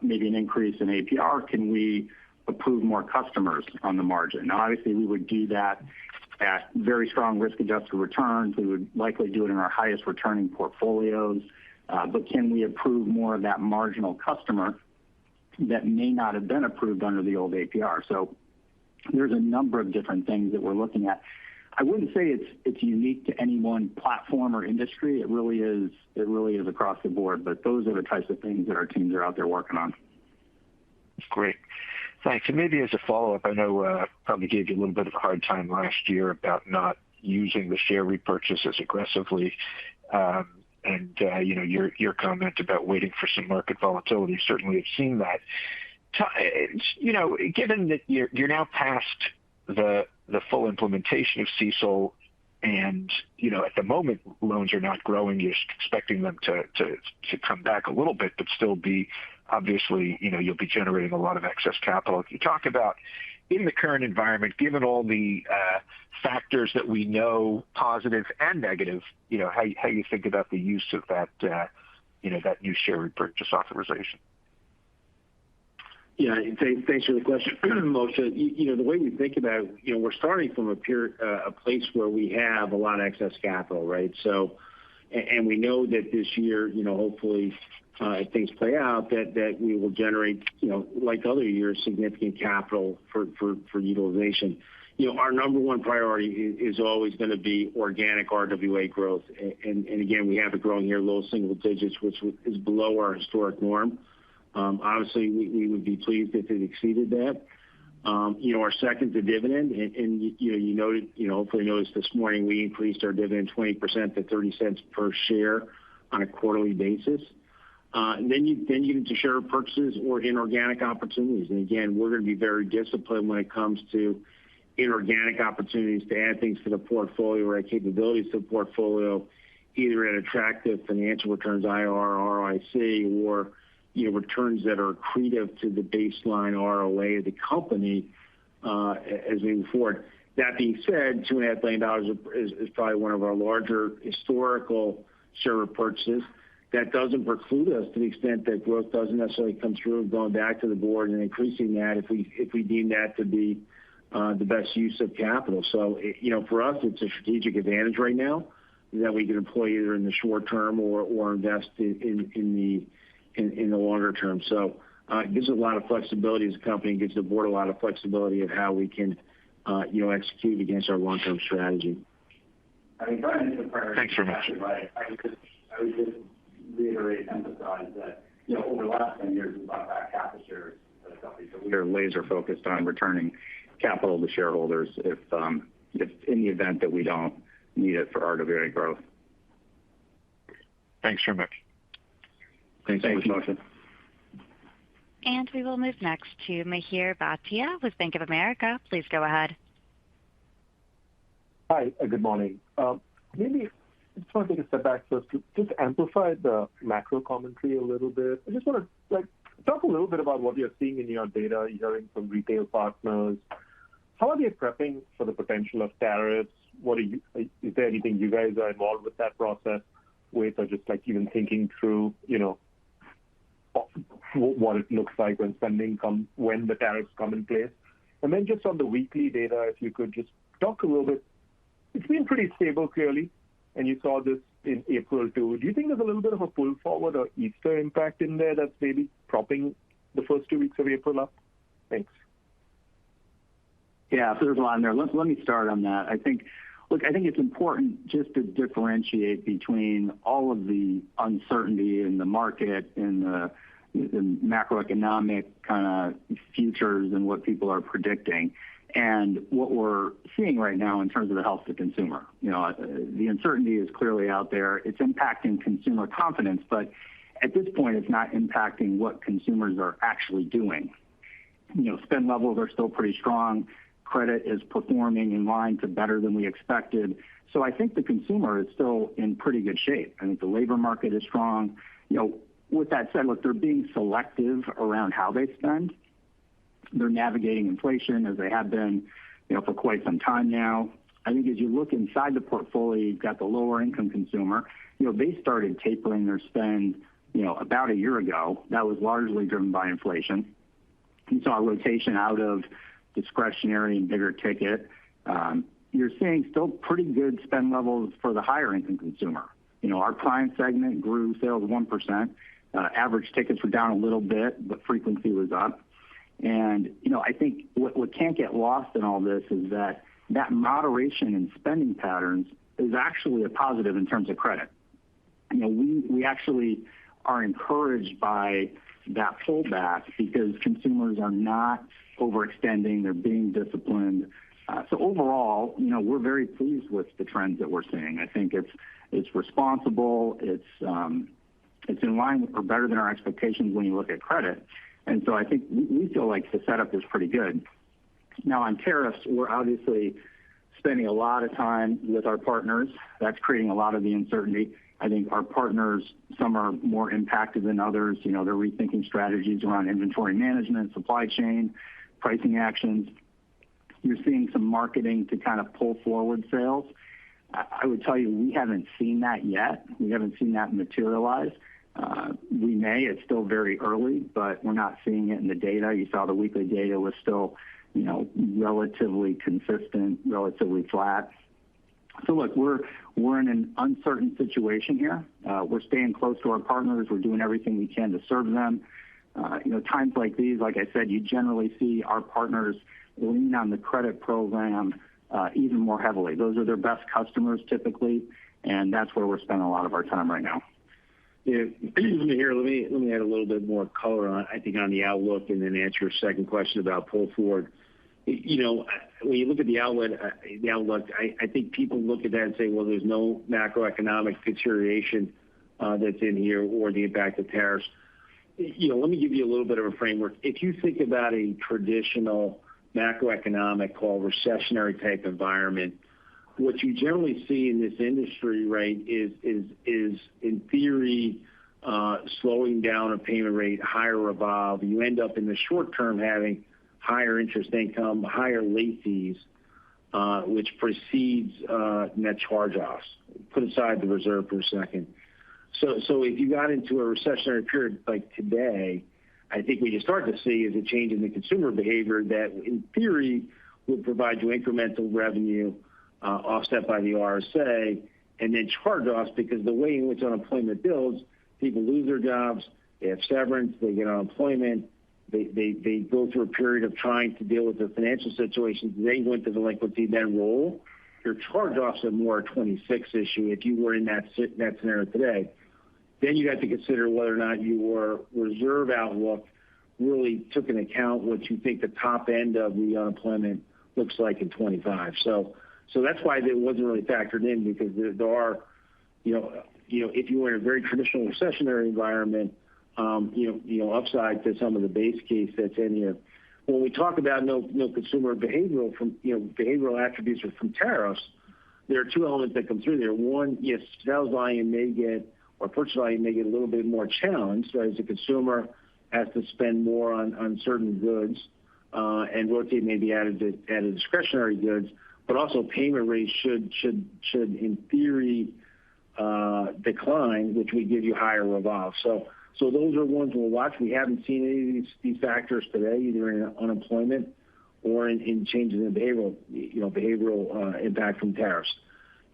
maybe an increase in APR, can we approve more customers on the margin? Now, obviously, we would do that at very strong risk-adjusted returns. We would likely do it in our highest returning portfolios. But can we approve more of that marginal customer that may not have been approved under the old APR? So there's a number of different things that we're looking at. I wouldn't say it's unique to any one platform or industry. It really is across the board. But those are the types of things that our teams are out there working on.
Great. Thanks. And maybe as a follow-up, I know probably gave you a little bit of a hard time last year about not using the share repurchase as aggressively. And your comment about waiting for some market volatility, certainly have seen that. Given that you're now past the full implementation of CECL, and at the moment loans are not growing, you're expecting them to come back a little bit, but still be obviously you'll be generating a lot of excess capital. Can you talk about, in the current environment, given all the factors that we know, positive and negative, how you think about the use of that that new share repurchase authorization?
Yeah, thanks for the question, Moshe. The way we think about it, we're starting from a place where we have a lot of excess capital, right? So, and we know that this year, hopefully, if things play out, that we will generate, like other years, significant capital for utilization. Our number one priority is always going to be organic RWA growth. And again, we have it growing here low single digits, which is below our historic norm. Obviously, we would be pleased if it exceeded that. Our second, the dividend, and you noted, hopefully noticed this morning, we increased our dividend 20% to 30 cents per share on a quarterly basis. And then you get into share purchases or inorganic opportunities. And again, we're going to be very disciplined when it comes to inorganic opportunities to add things to the portfolio or add capabilities to the portfolio, either at attractive financial returns, IRR, ROIC, or returns that are accretive to the baseline ROA of the company as we move forward. That being said, $2.5 billion is probably one of our larger historical share repurchases. That doesn't preclude us, to the extent that growth doesn't necessarily come through, going back to the board and increasing that if we deem that to be the best use of capital. So, for us, it's a strategic advantage right now that we can employ either in the short term or invest in the longer term. So it gives us a lot of flexibility as a company. It gives the board a lot of flexibility of how we can, execute against our long-term strategy.
I mean, Brian is a priority.
Thanks very much.
Right. I would just reiterate, emphasize that, over the last 10 years, we've bought back half the shares of the company. So we are laser focused on returning capital to shareholders if in the event that we don't need it for RWA growth.
Thanks very much.
Thanks, Moshe.
And we will move next to Mihir Bhatia with Bank of America. Please go ahead.
Hi, good morning. Maybe I just want to take a step back first to just amplify the macro commentary a little bit. I just want to talk a little bit about what you're seeing in your data, hearing from retail partners. How are they prepping for the potential of tariffs? Is there anything you guys are involved with that process with, or just even thinking through, what it looks like when when the tariffs come in place? And then just on the weekly data, if you could just talk a little bit it's been pretty stable clearly, and you saw this in April too. Do you think there's a little bit of a pull forward or Easter impact in there that's maybe propping the first 2 weeks of April up? Thanks.
Yeah, so there's a lot in there. Let me start on that. I think it's important just to differentiate between all of the uncertainty in the market and the macroeconomic kind of futures and what people are predicting, and what we're seeing right now in terms of the health of the consumer. The uncertainty is clearly out there. It's impacting consumer confidence, but at this point, it's not impacting what consumers are actually doing. Spend levels are still pretty strong. Credit is performing in line to better than we expected. So I think the consumer is still in pretty good shape. I think the labor market is strong. With that said, look, they're being selective around how they spend. They're navigating inflation as they have been, for quite some time now. I think as you look inside the portfolio, you've got the lower income consumer. They started tapering their spend, about a year ago. That was largely driven by inflation. You saw a rotation out of discretionary and bigger ticket. You're seeing still pretty good spend levels for the higher income consumer. Our prime segment grew sales 1%. Average tickets were down a little bit, but frequency was up. And, I think what can't get lost in all this is that moderation in spending patterns is actually a positive in terms of credit. We actually are encouraged by that pullback because consumers are not overextending, they're being disciplined. So overall, we're very pleased with the trends that we're seeing. I think it's responsible, it's in line with or better than our expectations when you look at credit. And so I think we feel like the setup is pretty good. Now on tariffs, we're obviously spending a lot of time with our partners. That's creating a lot of the uncertainty. I think our partners, some are more impacted than others. They're rethinking strategies around inventory management, supply chain, pricing actions. You're seeing some marketing to kind of pull forward sales. I would tell you we haven't seen that yet. We haven't seen that materialize. We may. It's still very early, but we're not seeing it in the data. You saw the weekly data was still, relatively consistent, relatively flat. So look, we're in an uncertain situation here. We're staying close to our partners. We're doing everything we can to serve them. Times like these, like I said, you generally see our partners lean on the credit program even more heavily. Those are their best customers typically, and that's where we're spending a lot of our time right now.
Yeah, here, let me add a little bit more color on, I think, on the outlook, and then answer your second question about pull forward. When you look at the outlook, I think people look at that and say, well, there's no macroeconomic deterioration that's in here or the impact of tariffs. Let me give you a little bit of a framework. If you think about a traditional macroeconomic, called recessionary type environment, what you generally see in this industry, right, is in theory slowing down a payment rate, higher revolve. You end up in the short term having higher interest income, higher late fees, which precedes net charge-offs. Put aside the reserve for a second. So if you got into a recessionary period like today, I think what you start to see is a change in the consumer behavior that, in theory, would provide you incremental revenue offset by the RSA, and then charge-offs, because the way in which unemployment builds, people lose their jobs, they have severance, they get unemployment, they go through a period of trying to deal with their financial situations, they go into delinquency, then roll. Your charge-offs are more a 26 issue if you were in that scenario today. Then you have to consider whether or not your reserve outlook really took into account what you think the top end of the unemployment looks like in 25. So that's why it wasn't really factored in, because there are, if you were in a very traditional recessionary environment, upside to some of the base case that's in here. When we talk about no consumer behavioral attributes from tariffs, there are two elements that come through there. One, yes, sales volume or purchase volume may get a little bit more challenged, right, as the consumer has to spend more on certain goods and rotate maybe added discretionary goods, but also payment rates should in theory decline, which would give you higher revolve. So those are ones we'll watch. We haven't seen any of these factors today, either in unemployment or in changes in behavioral impact from tariffs.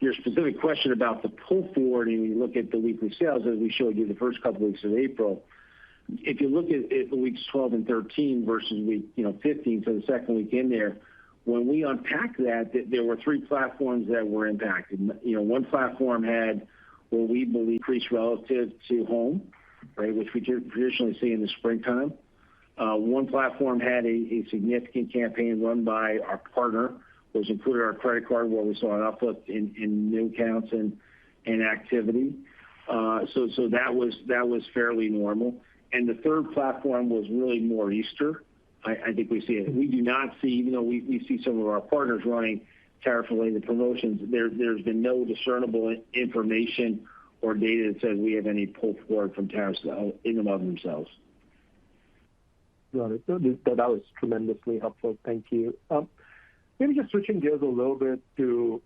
Your specific question about the pull forward, and you look at the weekly sales, as we showed you the first couple of weeks of April, if you look at the weeks 12 and 13 versus week 15, so the second week in there, when we unpack that, there were three platforms that were impacted. One platform had what we believe increased relative to home, right, which we traditionally see in the springtime. One platform had a significant campaign run by our partner, which included our credit card, where we saw an uplift in new accounts and activity. So that was fairly normal. And the third platform was really more Easter. I think we see it. We do not see, even though we see some of our partners running tariff-related promotions, there's been no discernible information or data that says we have any pull forward from tariffs in and of themselves.
Got it. That was tremendously helpful. Thank you. Maybe just switching gears a little bit to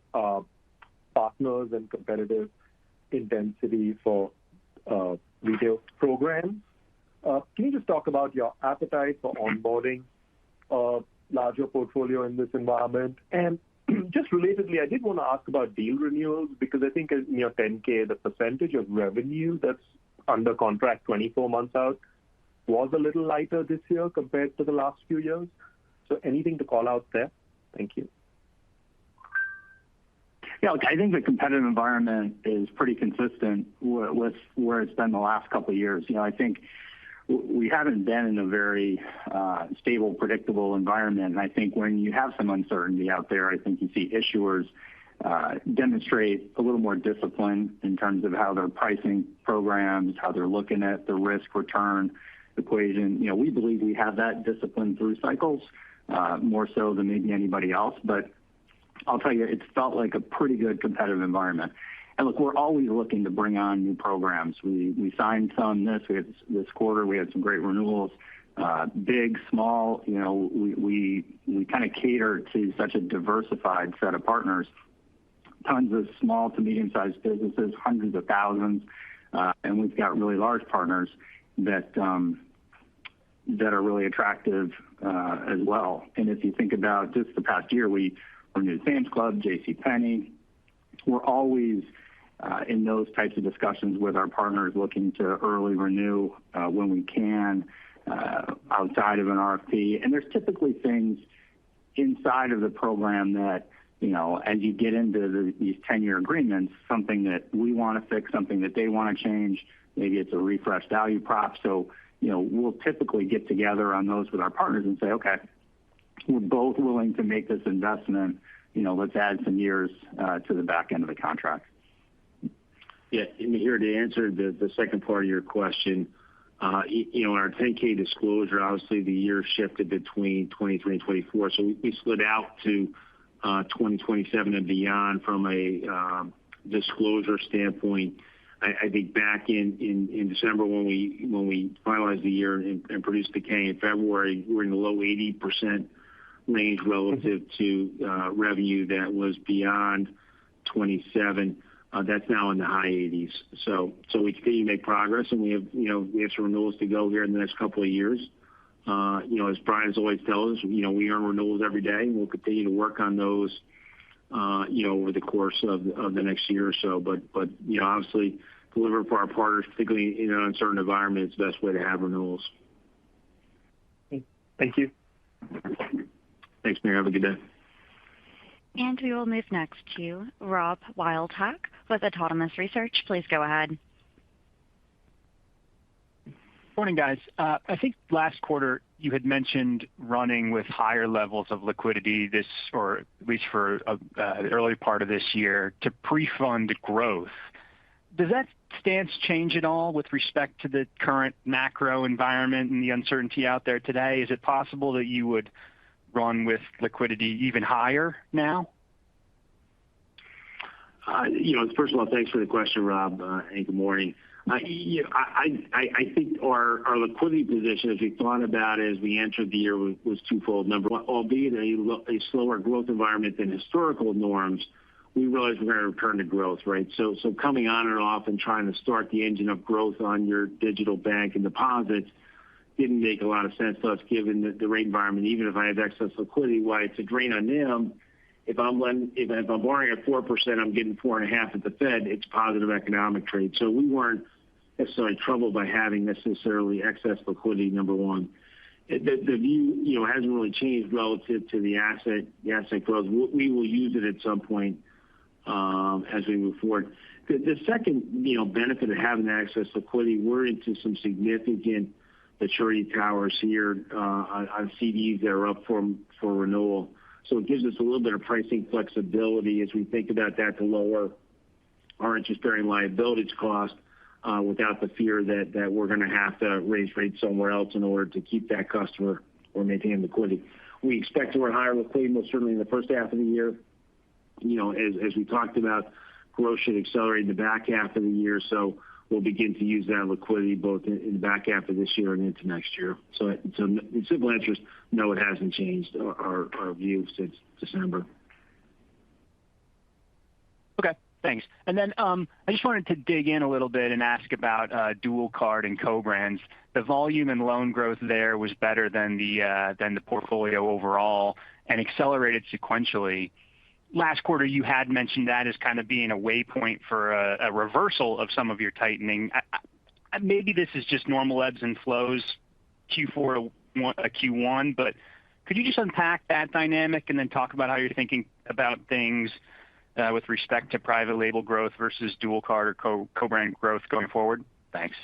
partners and competitive intensity for retail programs. Can you just talk about your appetite for onboarding a larger portfolio in this environment? And just relatedly, I did want to ask about deal renewals, because I think in your 10K, the percentage of revenue that's under contract 24 months out was a little lighter this year compared to the last few years. So anything to call out there? Thank you.
Yeah, look, I think the competitive environment is pretty consistent with where it's been the last couple of years. I think we haven't been in a very stable, predictable environment. And I think when you have some uncertainty out there, I think you see issuers demonstrate a little more discipline in terms of how they're pricing programs, how they're looking at the risk-return equation. We believe we have that discipline through cycles, more so than maybe anybody else. But I'll tell you, it's felt like a pretty good competitive environment. And look, we're always looking to bring on new programs. We signed some this quarter. We had some great renewals, big, small. We kind of cater to such a diversified set of partners, tons of small to medium-sized businesses, hundreds of thousands, and we've got really large partners that are really attractive as well. And if you think about just the past year, we renewed Sam's Club, JCPenney. We're always in those types of discussions with our partners, looking to early renew when we can outside of an RFP. And there's typically things inside of the program that, as you get into these 10-year agreements, something that we want to fix, something that they want to change. Maybe it's a refreshed value prop. So, we'll typically get together on those with our partners and say, okay, we're both willing to make this investment. Let's add some years to the back end of the contract.
Yeah, and here to answer the second part of your question, in our 10K disclosure, obviously the year shifted between 23 and 24. So we slid out to 2027 and beyond from a disclosure standpoint. I think back in December when we finalized the year and produced the K in February, we were in the low 80% range relative to revenue that was beyond 27. That's now in the high 80s. So we continue to make progress, and we have some renewals to go here in the next couple of years. As Brian's always tells us, we earn renewals every day, and we'll continue to work on those, over the course of the next year or so. But obviously, deliver for our partners, particularly in an uncertain environment, it's the best way to have renewals.
Thank you.
Thanks, Mayor. Have a good day.
And we will move next to Rob Wildhack with Autonomous Research. Please go ahead.
Morning, guys. I think last quarter you had mentioned running with higher levels of liquidity or at least for the early part of this year, to pre-fund growth. Does that stance change at all with respect to the current macro environment and the uncertainty out there today? Is it possible that you would run with liquidity even higher now?
First of all, thanks for the question, Rob, and good morning. I think our liquidity position, as we thought about it as we entered the year, was twofold. Number one, albeit a slower growth environment than historical norms, we realized we're going to return to growth, right? So coming on and off and trying to start the engine of growth on your digital bank and deposits, didn't make a lot of sense to us given the rate environment. Even if I have excess liquidity, why it's a drain on NIM. If I'm borrowing at 4%, I'm getting 4.5% at the Fed. It's positive economic trade. So we weren't necessarily troubled by having necessarily excess liquidity. Number one, the view hasn't really changed relative to the asset growth. We will use it at some point as we move forward. The second benefit of having that excess liquidity, we're into some significant maturity towers here on CDs that are up for renewal. So it gives us a little bit of pricing flexibility as we think about that to lower our interest-bearing liabilities cost without the fear that we're going to have to raise rates somewhere else in order to keep that customer or maintain liquidity. We expect to run higher liquidity most certainly in the first half of the year. As we talked about, growth should accelerate in the back half of the year. So we'll begin to use that liquidity both in the back half of this year and into next year. So the simple answer is no, it hasn't changed our view since December.
Okay, thanks. And then I just wanted to dig in a little bit and ask about dual card and co-brands. The volume and loan growth there was better than the portfolio overall and accelerated sequentially. Last quarter, you had mentioned that as kind of being a waypoint for a reversal of some of your tightening. Maybe this is just normal ebbs and flows, Q4 to Q1, but could you just unpack that dynamic and then talk about how you're thinking about things with respect to private label growth versus dual card or co-brand growth going forward? Thanks.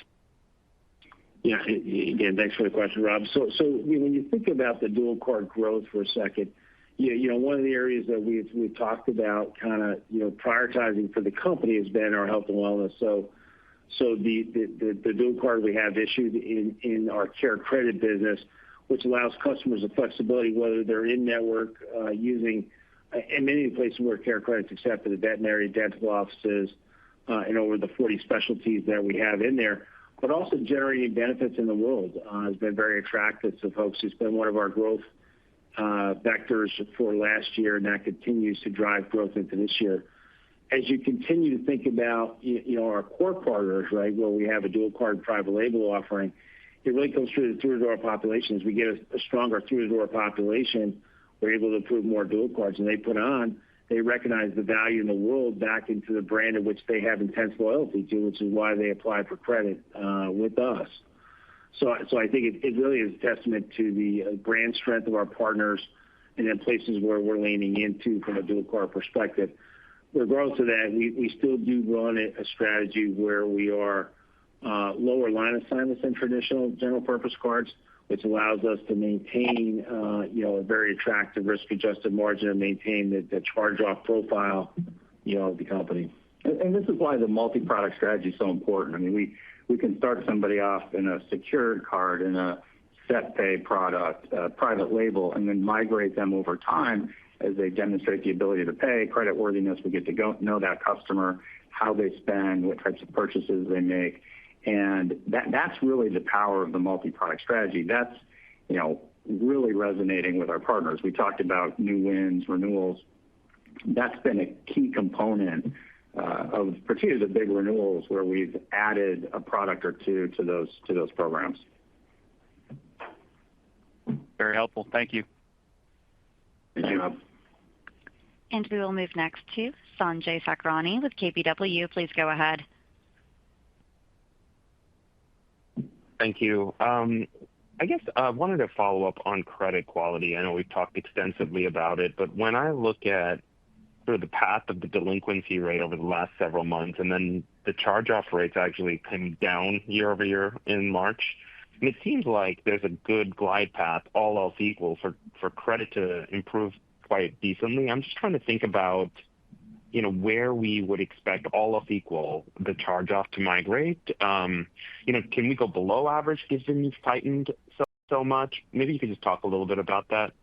Yeah, again, thanks for the question, Rob. So when you think about the dual card growth for a second, one of the areas that we've talked about kind of prioritizing for the company has been our health and wellness. So the dual card we have issued in our care credit business, which allows customers the flexibility whether they're in network using in many places where care credit's accepted, the veterinary, dental offices, and over the 40 specialties that we have in there, but also generating benefits in the world has been very attractive to folks. It's been one of our growth vectors for last year, and that continues to drive growth into this year. As you continue to think about our core partners, right, where we have a dual card private label offering, it really comes through the door population. As we get a stronger through the door population, we're able to approve more dual cards, and they recognize the value in the world back into the brand in which they have intense loyalty to, which is why they apply for credit with us. So I think it really is a testament to the brand strength of our partners and then places where we're leaning into from a dual card perspective. Regardless of that, we still do run a strategy where we are lower line assignments than traditional general purpose cards, which allows us to maintain a very attractive risk-adjusted margin and maintain the charge-off profile of the company.
And this is why the multi-product strategy is so important. I mean, we can start somebody off in a secured card, in a set pay product, private label, and then migrate them over time as they demonstrate the ability to pay, credit worthiness. We get to know that customer, how they spend, what types of purchases they make. And that's really the power of the multi-product strategy. That's, really resonating with our partners. We talked about new wins, renewals. That's been a key component of particularly the big renewals where we've added a product or two to those programs.
Very helpful. Thank you.
Thank you, Rob.
And we will move next to Sanjay Sakhrani with KBW. Please go ahead.
Thank you. I guess I wanted to follow up on credit quality. I know we've talked extensively about it, but when I look at sort of the path of the delinquency rate over the last several months, and then the charge-off rates actually came down year over year in March, and it seems like there's a good glide path, all else equal, for credit to improve quite decently. I'm just trying to think about where we would expect all else equal the charge-off to migrate. Can we go below average given you've tightened so much? Maybe you could just talk a little bit about that.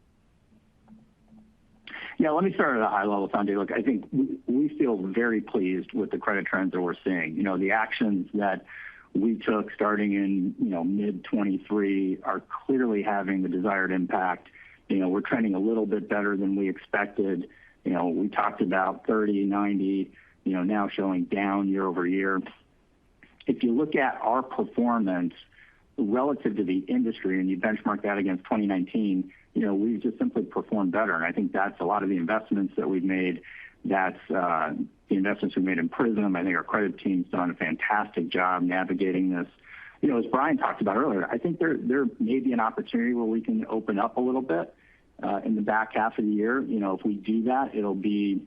Yeah, let me start at a high level, Sanjay. Look, I think we feel very pleased with the credit trends that we're seeing. The actions that we took starting in mid-23 are clearly having the desired impact. We're trending a little bit better than we expected. We talked about 30, 90, now showing down year over year. If you look at our performance relative to the industry and you benchmark that against 2019, we've just simply performed better. And I think that's a lot of the investments that we've made. That's the investments we made in Prism. I think our credit team's done a fantastic job navigating this. As Brian talked about earlier, I think there may be an opportunity where we can open up a little bit in the back half of the year. If we do that, it'll be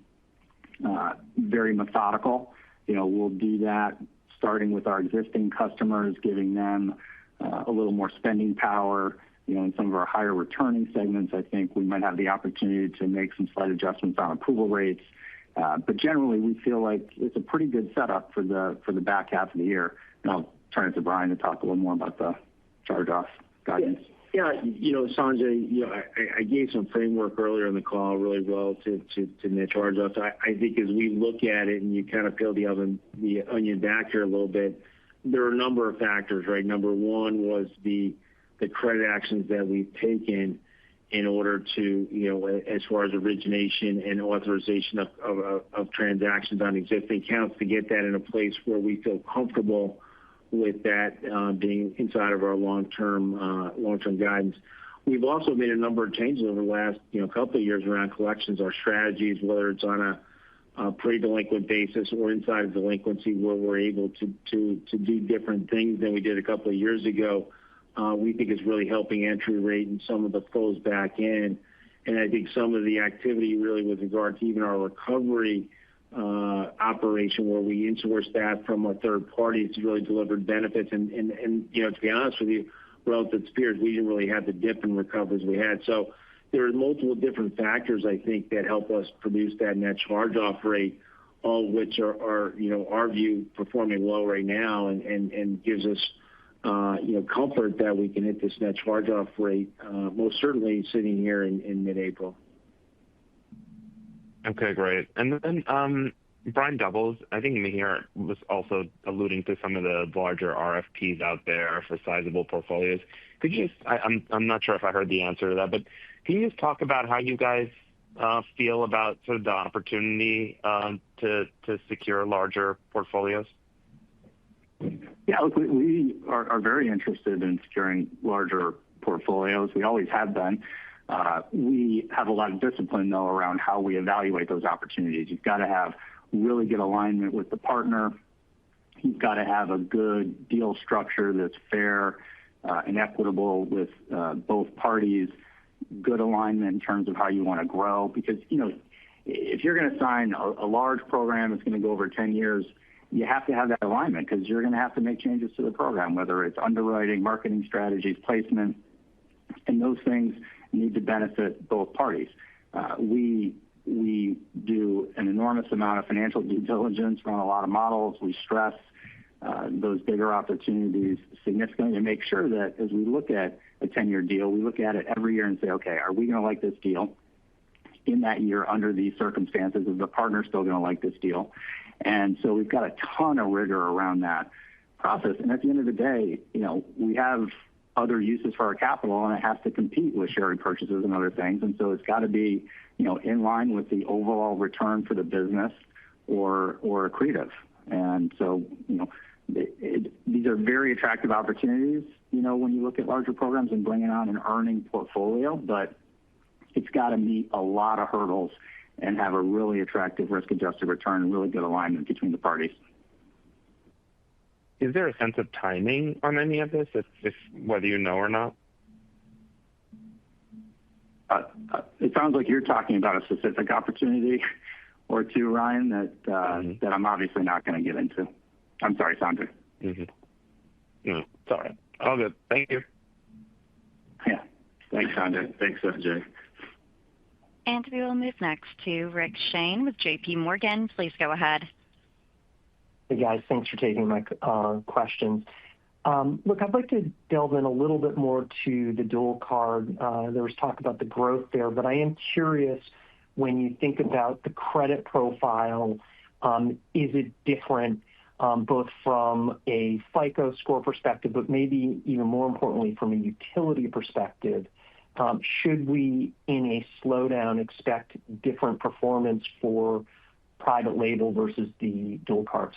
very methodical. We'll do that starting with our existing customers, giving them a little more spending power. In some of our higher returning segments, I think we might have the opportunity to make some slight adjustments on approval rates. But generally, we feel like it's a pretty good setup for the back half of the year. And I'll turn it to Brian to talk a little more about the charge-off guidance.
Yeah, Sanjay, I gave some framework earlier in the call really relative to net charge-offs. I think as we look at it and you kind of peel the onion back here a little bit, there are a number of factors, right? Number one was the credit actions that we've taken in order to, as far as origination and authorization of transactions on existing accounts, to get that in a place where we feel comfortable with that being inside of our long-term guidance. We've also made a number of changes over the last couple of years around collections, our strategies, whether it's on a pre-delinquent basis or inside of delinquency, where we're able to do different things than we did a couple of years ago. We think is really helping entry rate and some of the flows back in. And I think some of the activity really with regard to even our recovery operation, where we insource that from our third parties, to really delivered benefits. And to be honest with you, relative to peers, we didn't really have the dip in recoveries we had. So there are multiple different factors, I think, that help us produce that net charge-off rate, all of which are our view, performing well right now, and gives us comfort that we can hit this net charge-off rate, most certainly sitting here in mid-April.
Okay, great. And then Brian Doubles, I think Mihir was also alluding to some of the larger RFPs out there for sizable portfolios. Could you just, I'm not sure if I heard the answer to that, but can you just talk about how you guys feel about sort of the opportunity to secure larger portfolios?
Yeah, look, we are very interested in securing larger portfolios. We always have been. We have a lot of discipline, though, around how we evaluate those opportunities. You've got to have really good alignment with the partner. You've got to have a good deal structure that's fair and equitable with both parties, good alignment in terms of how you want to grow. Because, if you're going to sign a large program that's going to go over 10 years, you have to have that alignment, because you're going to have to make changes to the program, whether it's underwriting, marketing strategies, placement, and those things need to benefit both parties. We do an enormous amount of financial due diligence, run a lot of models. We stress those bigger opportunities significantly to make sure that as we look at a 10-year deal, we look at it every year and say, okay, are we going to like this deal in that year under these circumstances? Is the partner still going to like this deal? And so we've got a ton of rigor around that process. And at the end of the day, we have other uses for our capital, and it has to compete with share repurchases and other things. And so it's got to be, in line with the overall return for the business or accretive. And so, these are very attractive opportunities, when you look at larger programs and bringing on an earning portfolio, but it's got to meet a lot of hurdles and have a really attractive risk-adjusted return and really good alignment between the parties.
Is there a sense of timing on any of this, if whether you know or not?
It sounds like you're talking about a specific opportunity or two, Ryan, that I'm obviously not going to get into. I'm sorry, Sanjay.
Mm-hmm. No, it's all right. All good. Thank you.
Yeah. Thanks, Sanjay.
Thanks, Sanjay.
And we will move next to Rick Shane with JP Morgan. Please go ahead.
Hey, guys. Thanks for taking my questions. Look, I'd like to delve in a little bit more to the dual card. There was talk about the growth there, but I am curious, when you think about the credit profile, is it different both from a FICO score perspective, but maybe even more importantly from a utility perspective? Should we, in a slowdown, expect different performance for private label versus the dual cards?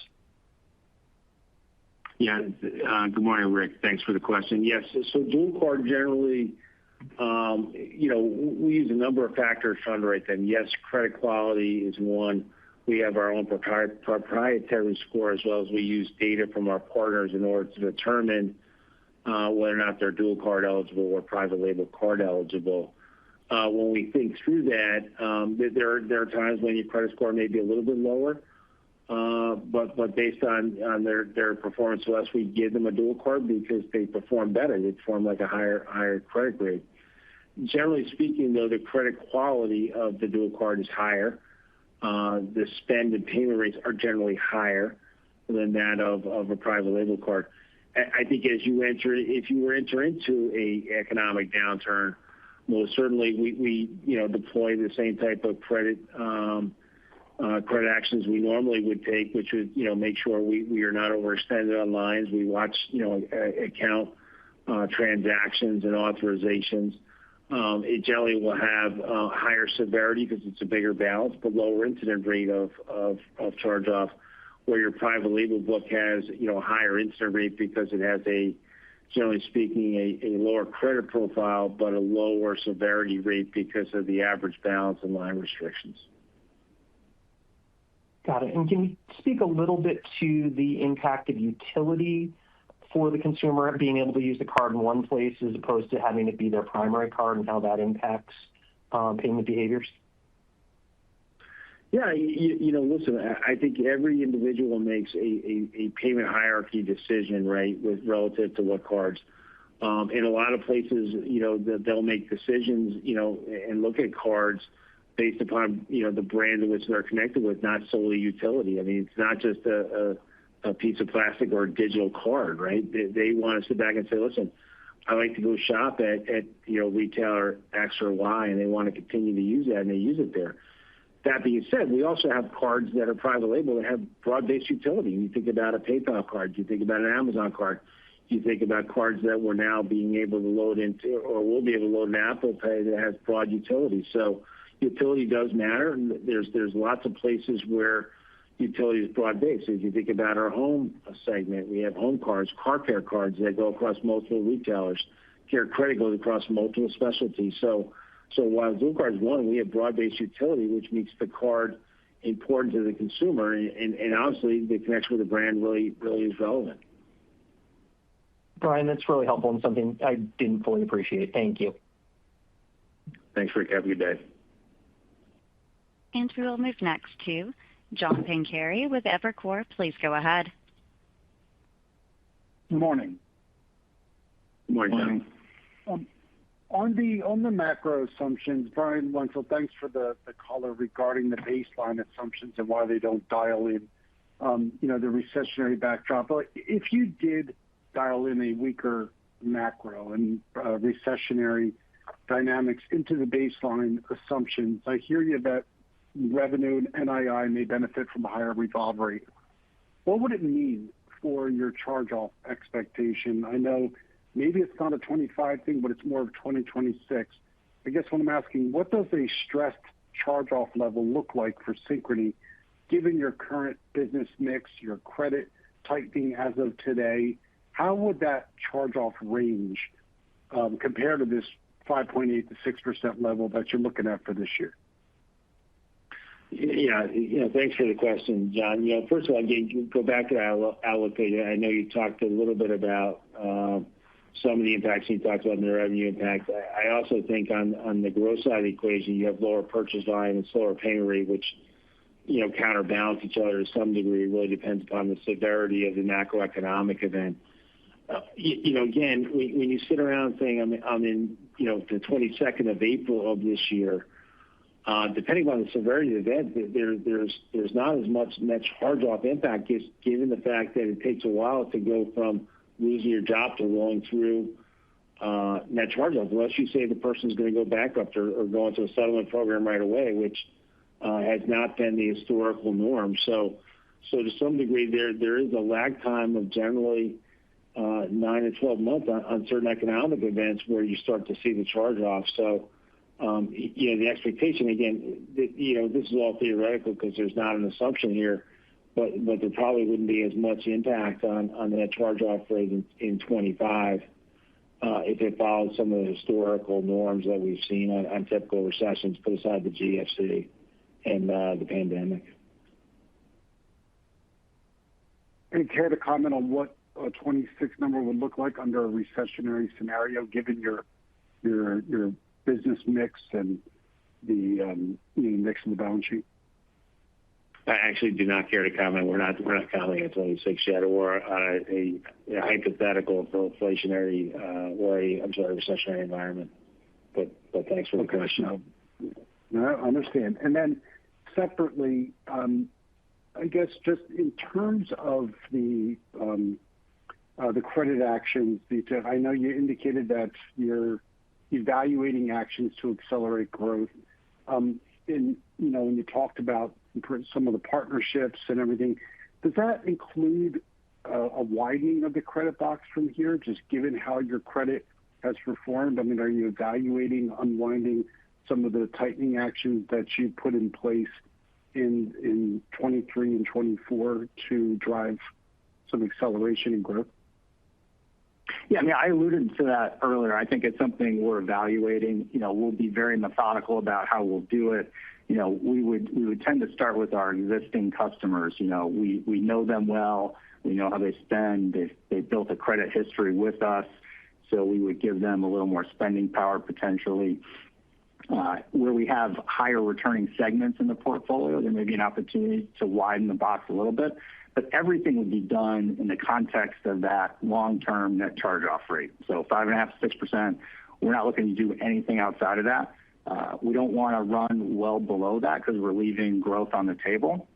Yeah. Good morning, Rick. Thanks for the question. Yes. So dual card generally, we use a number of factors to underwrite them. Yes, credit quality is one. We have our own proprietary score, as well as we use data from our partners in order to determine whether or not they're dual card eligible or private label card eligible. When we think through that, there are times when your credit score may be a little bit lower, but based on their performance with us, we give them a dual card because they perform better. They perform like a higher credit grade. Generally speaking, though, the credit quality of the dual card is higher. The spend and payment rates are generally higher than that of a private label card. I think if you enter into a economic downturn, most certainly we deploy the same type of credit actions we normally would take, which would make sure we are not overextended on lines. We watch account transactions and authorizations. It generally will have higher severity because it's a bigger balance, but lower incident rate of charge-off, where your private label book has a higher incident rate because it has generally speaking, a lower credit profile, but a lower severity rate because of the average balance and line restrictions.
Got it. And can you speak a little bit to the impact of utility for the consumer being able to use the card in one place as opposed to having it be their primary card, and how that impacts payment behaviors?
Yeah, listen, I think every individual makes a payment hierarchy decision, right, relative to what cards. In a lot of places, they'll make decisions, and look at cards based upon, the brand in which they're connected with, not solely utility. I mean, it's not just a piece of plastic or a digital card, right? They want to sit back and say, listen, I like to go shop at retailer X or Y, and they want to continue to use that, and they use it there. That being said, we also have cards that are private label that have broad-based utility. You think about a PayPal card, you think about an Amazon card, you think about cards that we're now being able to load into, or will be able to load in Apple Pay that has broad utility. So utility does matter. There's lots of places where utility is broad-based. If you think about our home segment, we have home cards, car care cards that go across multiple retailers. Care credit goes across multiple specialties. So while dual card is one, we have broad-based utility, which makes the card important to the consumer, and obviously the connection with the brand really is relevant.
Brian, that's really helpful and something I didn't fully appreciate. Thank you.
Thanks, Rick. Have a good day.
And we will move next to John Pancari with Evercore. Please go ahead.
Good morning.
Good morning, John.
On the macro assumptions, Brian Wenzel, thanks for the color regarding the baseline assumptions and why they don't dial in, the recessionary backdrop. But if you did dial in a weaker macro and recessionary dynamics into the baseline assumptions, I hear you that revenue and NII may benefit from a higher revolve rate. What would it mean for your charge-off expectation? I know maybe it's not a 25 thing, but it's more of 2026. I guess what I'm asking, what does a stressed charge-off level look like for Synchrony, given your current business mix, your credit tightening as of today? How would that charge-off range compare to this 5.8 to 6% level that you're looking at for this year?
Yeah, thanks for the question, John. First of all, again, go back to outlook data. I know you talked a little bit about some of the impacts you talked about in the revenue impact. I also think on the growth side of the equation, you have lower purchase volume and slower payment rate, which counterbalance each other to some degree. It really depends upon the severity of the macroeconomic event. Again, when you sit around saying I'm in the 22nd of April of this year, depending on the severity of the event, there's not as much net charge-off impact, given the fact that it takes a while to go from losing your job to rolling through net charge-off, unless you say the person's going to go bankrupt or go into a settlement program right away, which has not been the historical norm. So to some degree, there is a lag time of generally 9 to 12 months on certain economic events where you start to see the charge-off. So the expectation, again, this is all theoretical because there's not an assumption here, but there probably wouldn't be as much impact on the net charge-off rate in 25 if it follows some of the historical norms that we've seen on typical recessions, put aside the GFC and the pandemic.
Any care to comment on what a 26 number would look like under a recessionary scenario, given your business mix and the mix in the balance sheet?
I actually do not care to comment. We're not commenting on 26 yet, or on a hypothetical for inflationary recessionary environment. But thanks for the question.
No, I understand. And then separately, I guess just in terms of the credit actions, I know you indicated that you're evaluating actions to accelerate growth. When you talked about some of the partnerships and everything, does that include a widening of the credit box from here, just given how your credit has performed? I mean, are you evaluating unwinding some of the tightening actions that you put in place in 23 and 24 to drive some acceleration in growth?
Yeah, I mean, I alluded to that earlier. I think it's something we're evaluating. We'll be very methodical about how we'll do it. We would tend to start with our existing customers. We know them well. We know how they spend. They've built a credit history with us, so we would give them a little more spending power potentially. Where we have higher returning segments in the portfolio, there may be an opportunity to widen the box a little bit. But everything would be done in the context of that long-term net charge-off rate. So 5.5% to 6%. We're not looking to do anything outside of that. We don't want to run well below that because we're leaving growth on the table.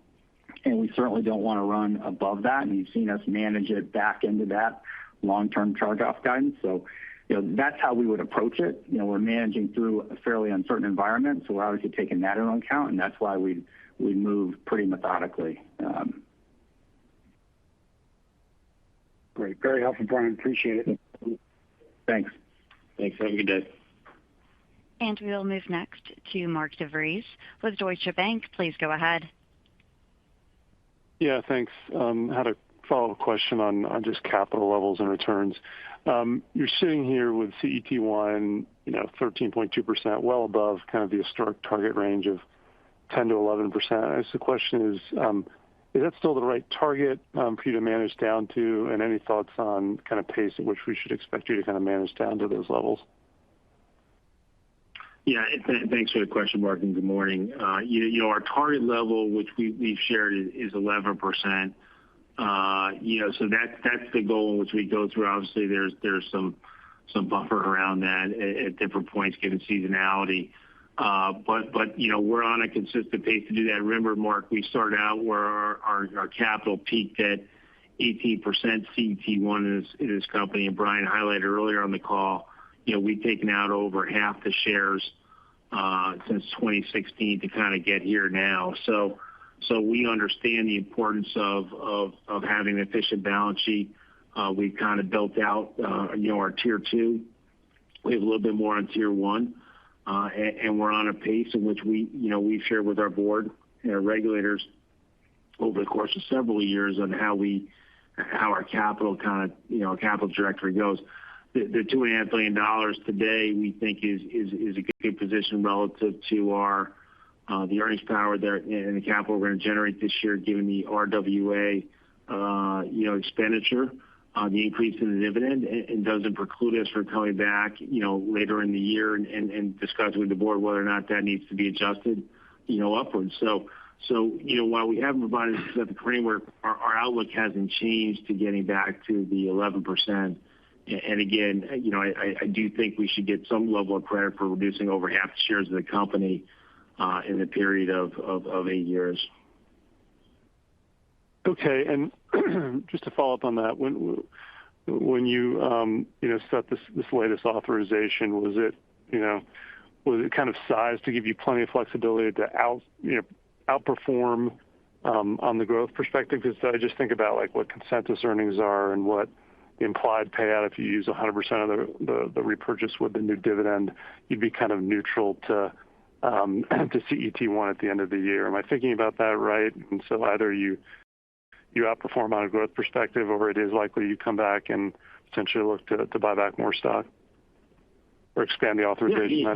And we certainly don't want to run above that. And you've seen us manage it back into that long-term charge-off guidance. So, that's how we would approach it. We're managing through a fairly uncertain environment. So we're obviously taking that into account. And that's why we move pretty methodically.
Great. Very helpful, Brian. Appreciate it.
Thanks.
Thanks. Have a good day.
And we'll move next to Mark DeVries with Deutsche Bank. Please go ahead.
Yeah, thanks. Had a follow-up question on just capital levels and returns. You're sitting here with CET1, 13.2%, well above kind of the historic target range of 10 to 11%. I guess the question is that still the right target for you to manage down to? And any thoughts on kind of pace at which we should expect you to kind of manage down to those levels?
Yeah, thanks for the question, Mark, and good morning. Our target level, which we've shared, is 11%. So that's the goal in which we go through. Obviously, there's some buffer around that at different points given seasonality. But we're on a consistent pace to do that. Remember, Mark, we started out where our capital peaked at 18% CET1 in this company, and Brian highlighted earlier on the call. We've taken out over half the shares since 2016 to kind of get here now. So we understand the importance of having an efficient balance sheet. We've kind of built out our tier 2. We have a little bit more on tier 1. And we're on a pace in which we've shared with our board and our regulators over the course of several years on how our capital capital trajectory goes. The $2.5 billion today we think is a good position relative to the earnings power there and the capital we're going to generate this year, given the RWA expenditure. The increase in the dividend and doesn't preclude us from coming back, later in the year and discussing with the board whether or not that needs to be adjusted, upwards. So while we haven't provided a specific framework, our outlook hasn't changed to getting back to the 11%. And again, I do think we should get some level of credit for reducing over half the shares of the company in the period of 8 years.
Okay, and just to follow up on that, when you set this latest authorization, was it kind of sized to give you plenty of flexibility to outperform on the growth perspective? Because I just think about like what consensus earnings are and what the implied payout if you use 100% of the repurchase with the new dividend, you'd be kind of neutral to CET1 at the end of the year. Am I thinking about that right? And so either you you outperform on a growth perspective, or it is likely you come back and potentially look to buy back more stock or expand the authorization?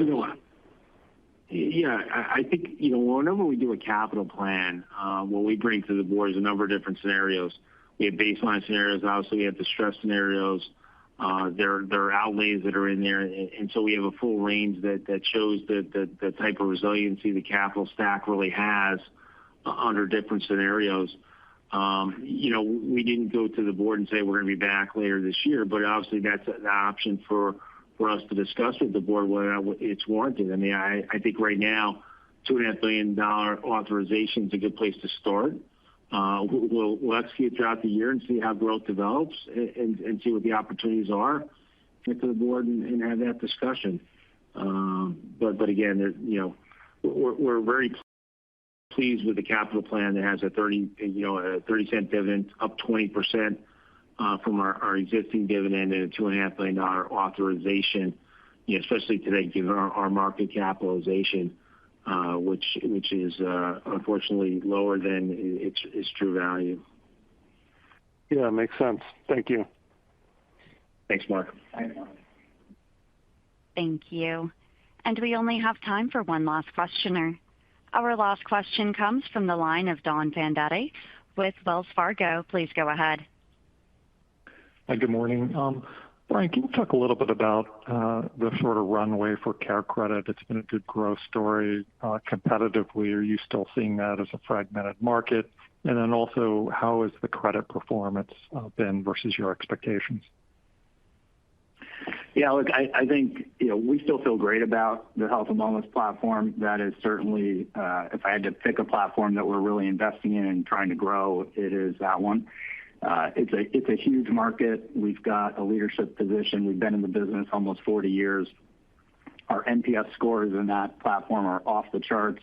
I think, whenever we do a capital plan, what we bring to the board is a number of different scenarios. We have baseline scenarios. Obviously, we have the stress scenarios. There are outlays that are in there. And so we have a full range that shows the type of resiliency the capital stack really has under different scenarios. We didn't go to the board and say we're going to be back later this year, but obviously that's an option for us to discuss with the board whether it's warranted. I mean, I think right now, $2.5 billion authorization is a good place to start. We'll execute throughout the year and see how growth develops and see what the opportunities are. Get to the board and have that discussion. But again, we're very pleased with the capital plan that has a 30-cent dividend, up 20% from our existing dividend, and a $2.5 billion authorization. Especially today, given our market capitalization, which is unfortunately lower than its true value.
Yeah, makes sense. Thank you.
Thanks, Mark.
Thank you. And we only have time for one last questioner. Our last question comes from the line of Don Fandetti with Wells Fargo. Please go ahead.
Hi, good morning. Brian, can you talk a little bit about the sort of runway for Care Credit? It's been a good growth story. Competitively, are you still seeing that as a fragmented market? And then also, how has the credit performance been versus your expectations?
Yeah, look, I think we still feel great about the health and wellness platform. That is certainly, if I had to pick a platform that we're really investing in and trying to grow, it is that one. It's a huge market. We've got a leadership position. We've been in the business almost 40 years. Our NPS scores in that platform are off the charts.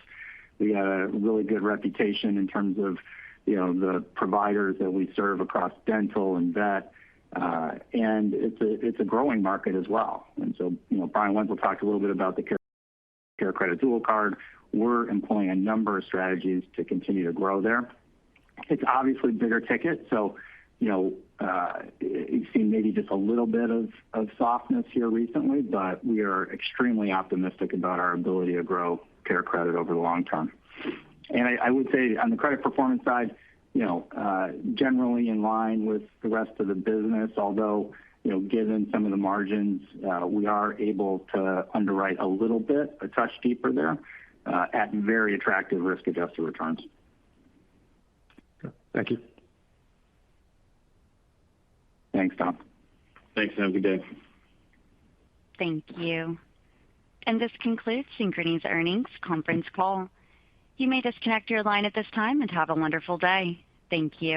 We got a really good reputation in terms of the providers that we serve across dental and vet. And it's a growing market as well. And so, Brian Wenzel talked a little bit about the Care Credit Dual Card. We're employing a number of strategies to continue to grow there. It's obviously bigger ticket, so you've seen maybe just a little bit of softness here recently, but we are extremely optimistic about our ability to grow Care Credit over the long term. And I would say on the credit performance side, generally in line with the rest of the business, although, given some of the margins, we are able to underwrite a little bit, a touch deeper there, at very attractive risk-adjusted returns.
Thank you.
Thanks, Tom.
Thanks. Have a good day.
Thank you. And this concludes Synchrony's earnings conference call. You may disconnect your line at this time and have a wonderful day. Thank you.